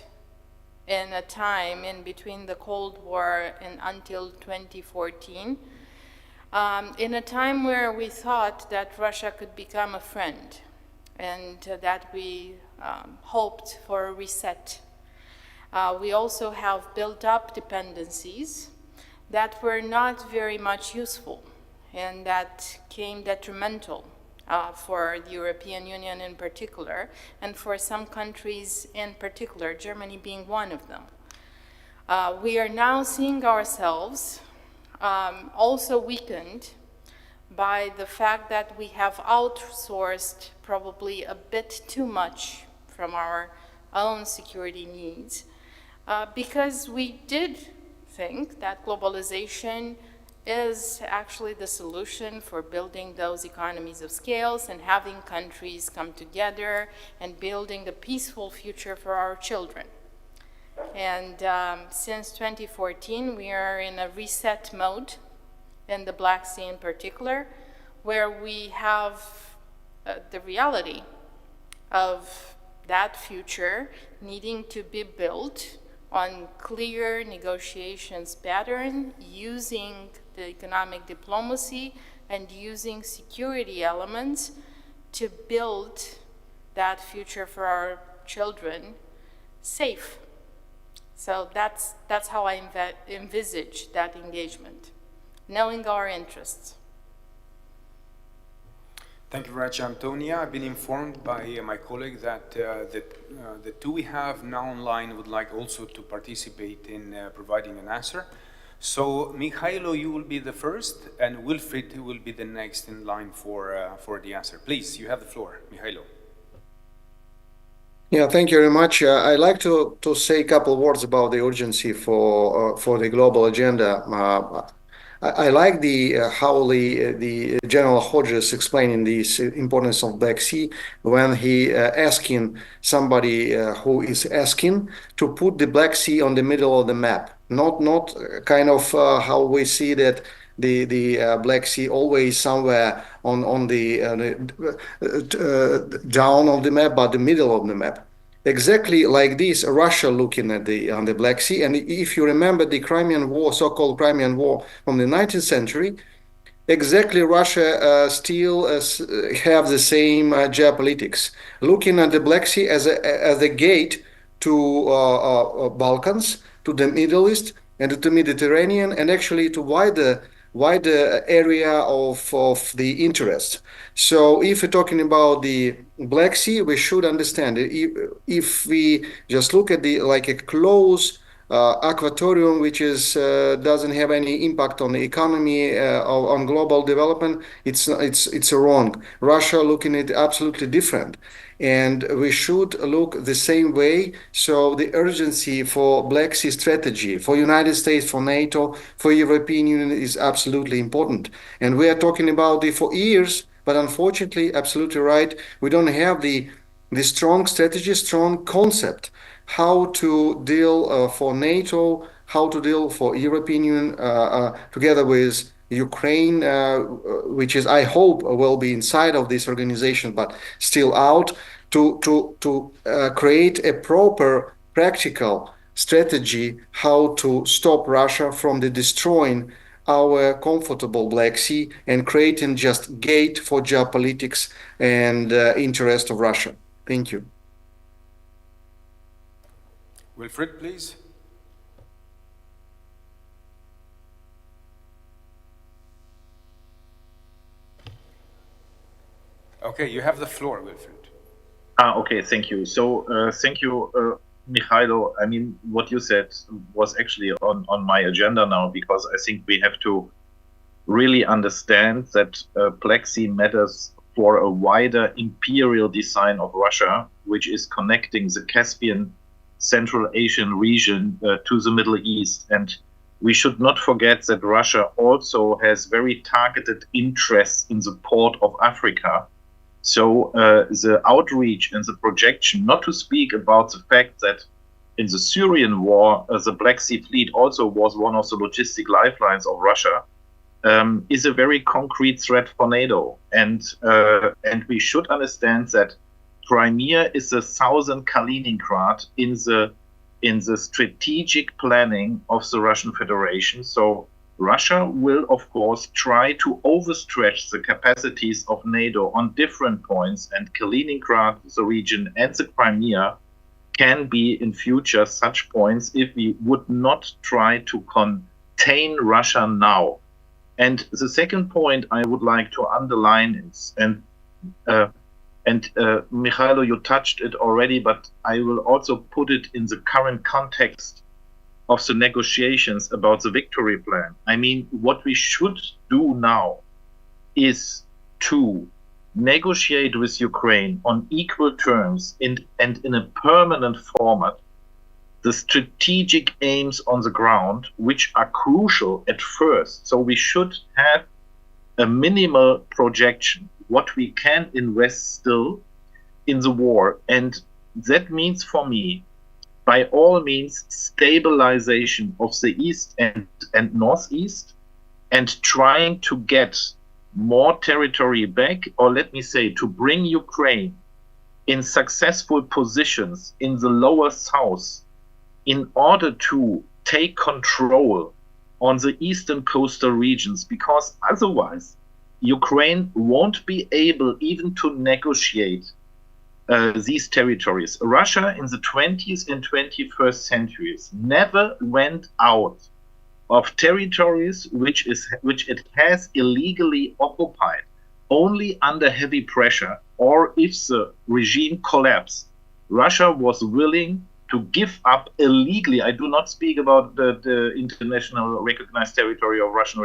in a time in between the Cold War and until 2014, in a time where we thought that Russia could become a friend, and that we hoped for a reset. We also have built up dependencies that were not very much useful, and that came detrimental for the European Union in particular, and for some countries in particular, Germany being one of them. We are now seeing ourselves also weakened by the fact that we have outsourced probably a bit too much from our own security needs, because we did think that globalization is actually the solution for building those economies of scales and having countries come together and building a peaceful future for our children. And since 2014, we are in a reset mode, in the Black Sea in particular, where we have the reality of that future needing to be built on clear negotiations pattern, using the economic diplomacy and using security elements to build that future for our children safe. So that's how I envisage that engagement, knowing our interests. Thank you very much, Antonia. I've been informed by my colleague that the two we have now online would like also to participate in providing an answer. So, Mihailo, you will be the first, and Wilfried will be the next in line for the answer. Please, you have the floor, Mihailo. Yeah, thank you very much. I'd like to say a couple of words about the urgency for the global agenda. I like how the General Hodges explaining the importance of Black Sea when he asking somebody who is asking to put the Black Sea on the middle of the map, not kind of how we see that the Black Sea always somewhere on the down of the map, but the middle of the map. Exactly like this, Russia looking at on the Black Sea. And if you remember the Crimean War, so-called Crimean War from the 19th century, exactly Russia still have the same geopolitics, looking at the Black Sea as a gate to Balkans, to the Middle East, and to the Mediterranean, and actually to wider area of the interest. So if we're talking about the Black Sea, we should understand if we just look at like a close aquatorium, which doesn't have any impact on the economy on global development, it's wrong. Russia looking at it absolutely different. And we should look the same way. So the urgency for Black Sea strategy, for United States, for NATO, for European Union is absolutely important. And we are talking about it for years, but unfortunately, absolutely right, we don't have the strong strategy, strong concept, how to deal for NATO, how to deal for European Union together with Ukraine, which is, I hope, will be inside of this organization, but still out, to create a proper, practical strategy how to stop Russia from destroying our comfortable Black Sea and creating just gate for geopolitics and interest of Russia. Thank you. Wilfried, please. Okay, you have the floor, Wilfried. Okay, thank you. So, thank you, Mihailo. I mean, what you said was actually on my agenda now, because I think we have to really understand that Black Sea matters for a wider imperial design of Russia, which is connecting the Caspian Central Asian region to the Middle East. And we should not forget that Russia also has very targeted interests in the port of Africa. So the outreach and the projection, not to speak about the fact that in the Syrian war, the Black Sea Fleet also was one of the logistic lifelines of Russia, is a very concrete threat for NATO. And we should understand that Crimea is the southern Kaliningrad in the strategic planning of the Russian Federation. So Russia will, of course, try to overstretch the capacities of NATO on different points, and Kaliningrad, the region, and the Crimea can be in future such points if we would not try to contain Russia now. And the second point I would like to underline is, and Mihailo, you touched it already, but I will also put it in the current context of the negotiations about the victory plan. I mean, what we should do now is to negotiate with Ukraine on equal terms and in a permanent format the strategic aims on the ground, which are crucial at first. So we should have a minimal projection, what we can invest still in the war. And that means for me, by all means, stabilization of the East and Northeast, and trying to get more territory back, or let me say, to bring Ukraine in successful positions in the lower south in order to take control on the eastern coastal regions, because otherwise Ukraine won't be able even to negotiate these territories. Russia in the 20th and 21st centuries never went out of territories which it has illegally occupied, only under heavy pressure, or if the regime collapsed. Russia was willing to give up illegally. I do not speak about the international recognized territory of Russian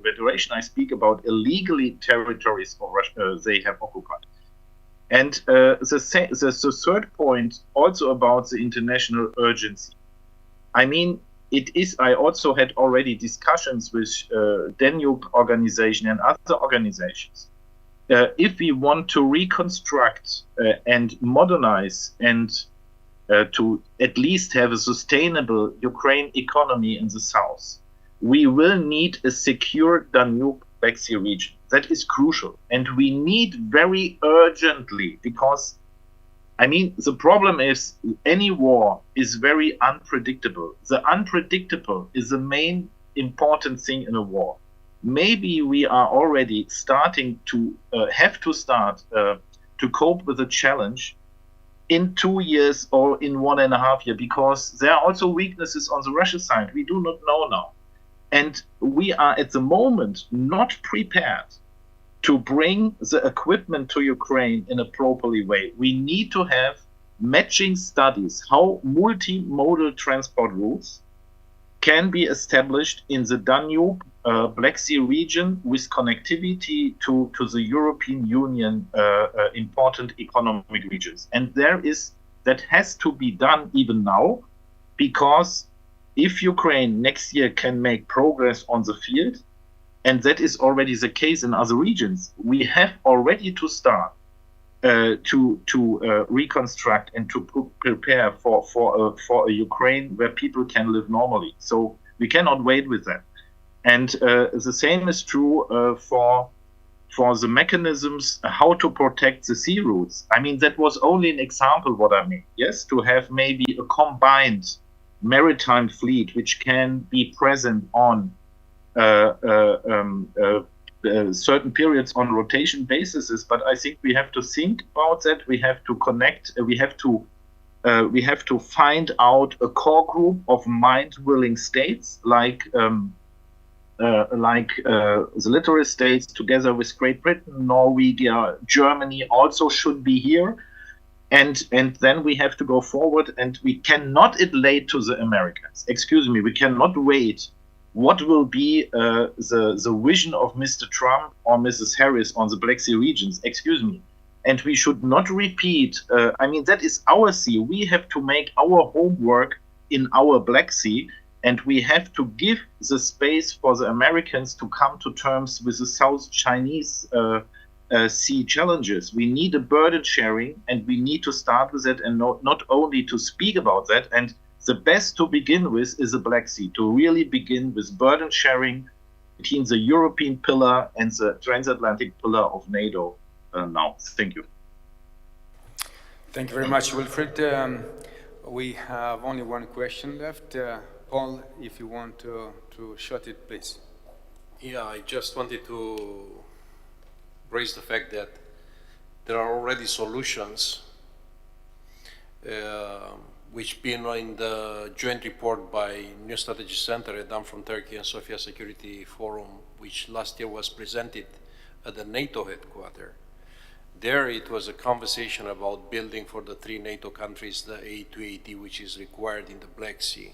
Federation. I speak about illegally territories of Russia they have occupied. And the third point also about the international urgency. I mean, it is, I also had already discussions with Danube organization and other organizations. If we want to reconstruct and modernize and to at least have a sustainable Ukraine economy in the south, we will need a secure Danube Black Sea region. That is crucial. And we need very urgently, because, I mean, the problem is any war is very unpredictable. The unpredictable is the main important thing in a war. Maybe we are already starting to have to start to cope with the challenge in 2 years or in 1.5 years, because there are also weaknesses on the Russian side. We do not know now. And we are at the moment not prepared to bring the equipment to Ukraine in a properly way. We need to have matching studies, how multimodal transport routes can be established in the Danube Black Sea region with connectivity to the European Union important economic regions. And that has to be done even now, because if Ukraine next year can make progress on the field, and that is already the case in other regions, we have already to start to reconstruct and to prepare for a Ukraine where people can live normally. So we cannot wait with that. And the same is true for the mechanisms how to protect the sea routes. I mean, that was only an example what I made. Yes, to have maybe a combined maritime fleet which can be present on certain periods on rotation basis, but I think we have to think about that. We have to connect. We have to find out a core group of mind-willing states, like the littoral states, together with Great Britain, Norway, Germany also should be here. And then we have to go forward, and we cannot elate to the Americans. Excuse me, we cannot wait. What will be the vision of Mr. Trump or Mrs. Harris on the Black Sea regions? Excuse me. And we should not repeat. I mean, that is our sea. We have to make our homework in our Black Sea, and we have to give the space for the Americans to come to terms with the South Chinese sea challenges. We need a burden sharing, and we need to start with it, and not only to speak about that. And the best to begin with is the Black Sea, to really begin with burden sharing between the European pillar and the transatlantic pillar of NATO now. Thank you. Thank you very much, Wilfried. We have only one question left. Paul, if you want to shut it, please. Yeah, I just wanted to raise the fact that there are already solutions which been in the joint report by New Strategy Center done from Turkey and Sofia Security Forum, which last year was presented at the NATO headquarters. There it was a conversation about building for the 3 NATO countries the A280, which is required in the Black Sea,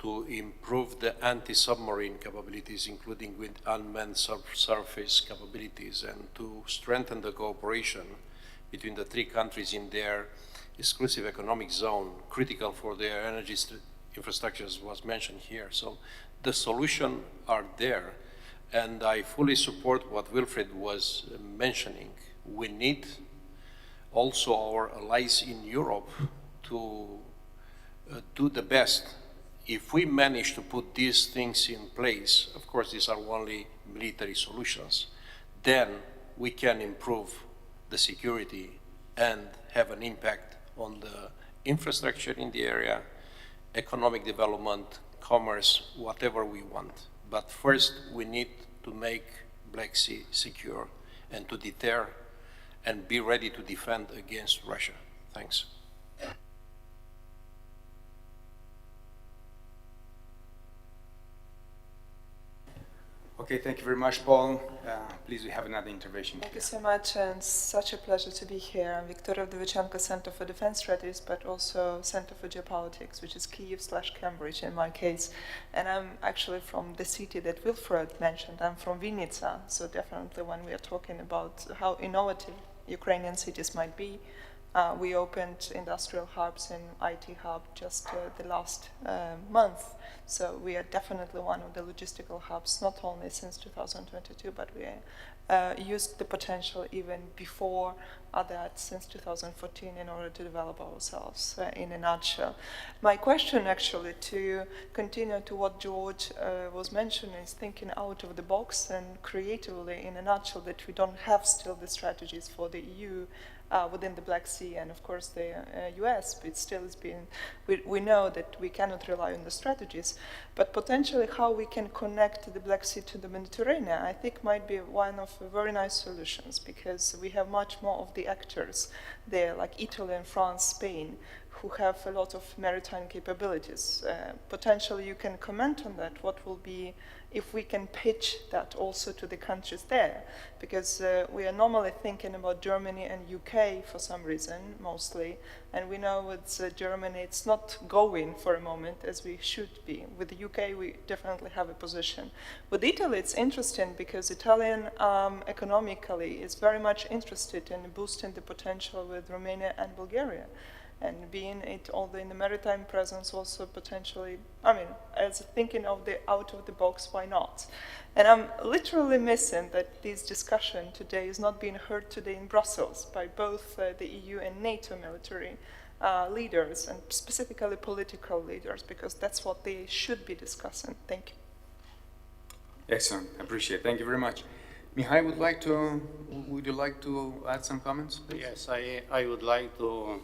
to improve the anti-submarine capabilities, including with unmanned surface capabilities, and to strengthen the cooperation between the 3 countries in their exclusive economic zone, critical for their energy infrastructures was mentioned here. So the solutions are there, and I fully support what Wilfried was mentioning. We need also our allies in Europe to do the best if we manage to put these things in place, of course, these are only military solutions, then we can improve the security and have an impact on the infrastructure in the area, economic development, commerce, whatever we want. But first, we need to make Black Sea secure and to deter and be ready to defend against Russia. Thanks. Okay, thank you very much, Paul. Please, we have another intervention. Thank you so much, and such a pleasure to be here. I'm Victoria Vdovichenko, Center for Defense Studies, but also Center for Geopolitics, which is Kyiv/Cambridge in my case. And I'm actually from the city that Wilfred mentioned. I'm from Vinnytsia, so definitely when we are talking about how innovative Ukrainian cities might be, we opened industrial hubs and IT hub just the last month. So we are definitely one of the logistical hubs, not only since 2022, but we used the potential even before that, since 2014, in order to develop ourselves in a nutshell. My question actually, to continue to what George was mentioning, is thinking out of the box and creatively in a nutshell, that we don't have still the strategies for the EU within the Black Sea and of course the US, but still it's been, we know that we cannot rely on the strategies, but potentially how we can connect the Black Sea to the Mediterranean, I think might be one of the very nice solutions, because we have much more of the actors there, like Italy and France, Spain, who have a lot of maritime capabilities. Potentially you can comment on that, what will be, if we can pitch that also to the countries there, because we are normally thinking about Germany and UK for some reason, mostly, and we know with Germany it's not going for a moment as we should be. With the UK we definitely have a position. With Italy it's interesting because Italian economically is very much interested in boosting the potential with Romania and Bulgaria. And being it all in the maritime presence also potentially, I mean, as thinking of the out of the box, why not? And I'm literally missing that this discussion today is not being heard today in Brussels by both the EU and NATO military leaders, and specifically political leaders, because that's what they should be discussing. Thank you. Excellent, I appreciate it. Thank you very much. Mihai, would you like to add some comments, please? Yes, I would like to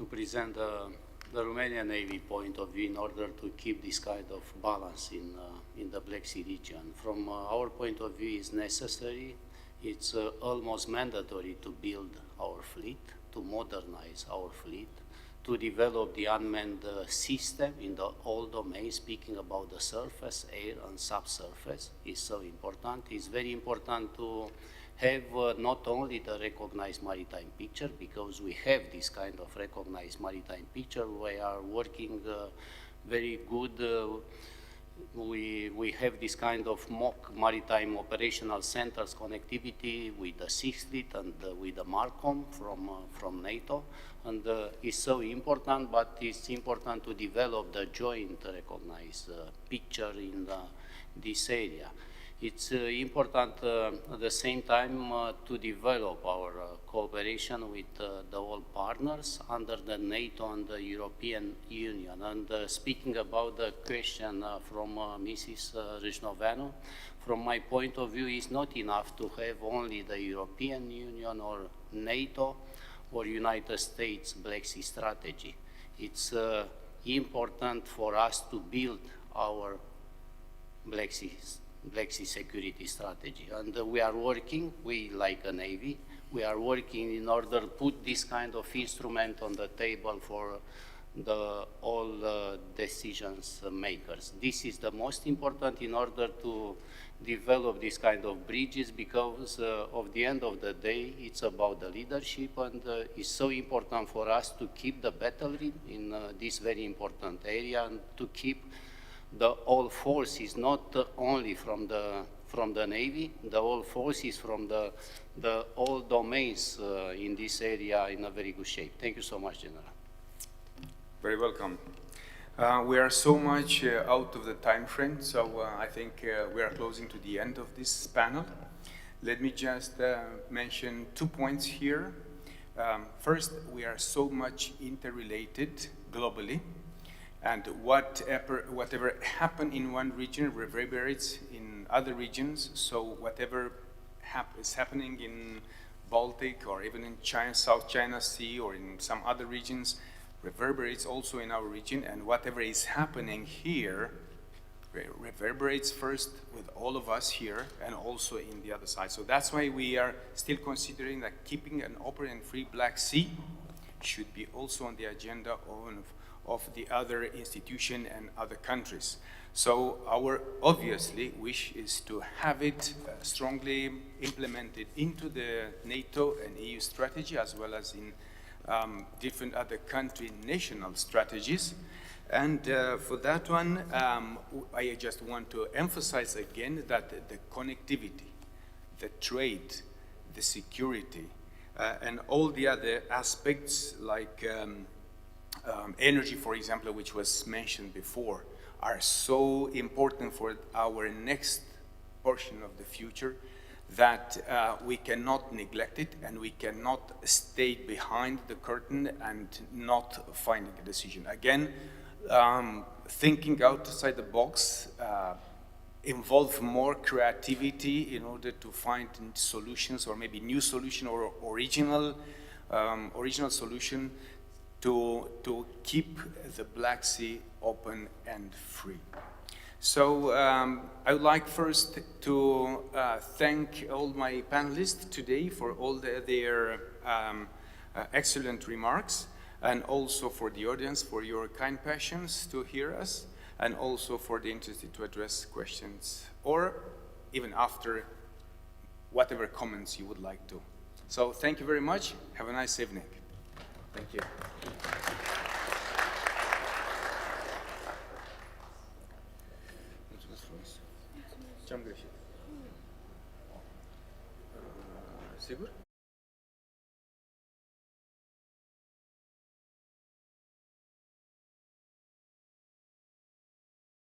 present the Romanian Navy point of view in order to keep this kind of balance in the Black Sea region. From our point of view, it's necessary, it's almost mandatory to build our fleet, to modernize our fleet, to develop the unmanned system in the all domains, speaking about the surface, air and subsurface is so important. It's very important to have not only the recognized maritime picture, because we have this kind of recognized maritime picture. We are working very good. We have this kind of mock maritime operational centers connectivity with the Sixth Fleet and with the MARCOM from NATO. And it's so important, but it's important to develop the joint recognized picture in this area. It's important at the same time to develop our cooperation with the all partners under the NATO and the European Union. And speaking about the question from Mrs. Râșnoveanu, from my point of view, it's not enough to have only the European Union or NATO or United States Black Sea strategy. It's important for us to build our Black Sea security strategy. And we are working, we like a Navy, we are working in order to put this kind of instrument on the table for all decisions makers. This is the most important in order to develop this kind of bridges, because of the end of the day, it's about the leadership, and it's so important for us to keep the battle in this very important area, and to keep the all forces, not only from the Navy, the all forces from the all domains in this area in a very good shape. Thank you so much, General. Very welcome. We are so much out of the time frame, so I think we are closing to the end of this panel. Let me just mention 2 points here. First, we are so much interrelated globally, And whatever happen in one region reverberates in other regions. So whatever is happening in Baltic or even in China, South China Sea or in some other regions reverberates also in our region. And whatever is happening here reverberates first with all of us here and also in the other side. So that's why we are still considering that keeping an open and free Black Sea should be also on the agenda of the other institution and other countries. So our obviously wish is to have it strongly implemented into the NATO and EU strategy as well as in different other country national strategies. And for that one, I just want to emphasize again that the connectivity, the trade, the security, and all the other aspects like energy, for example, which was mentioned before, are so important for our next portion of the future that we cannot neglect it and we cannot stay behind the curtain and not finding a decision. Again, thinking outside the box involve more creativity in order to find solutions or maybe new solution or original solution to keep the Black Sea open and free. So I would like first to thank all my panelists today for all their excellent remarks, and also for the audience for your kind passions to hear us, and also for the interest to address questions, or even after whatever comments you would like to. So thank you very much. Have a nice evening. Thank you. Ce-am greșit. Sigur?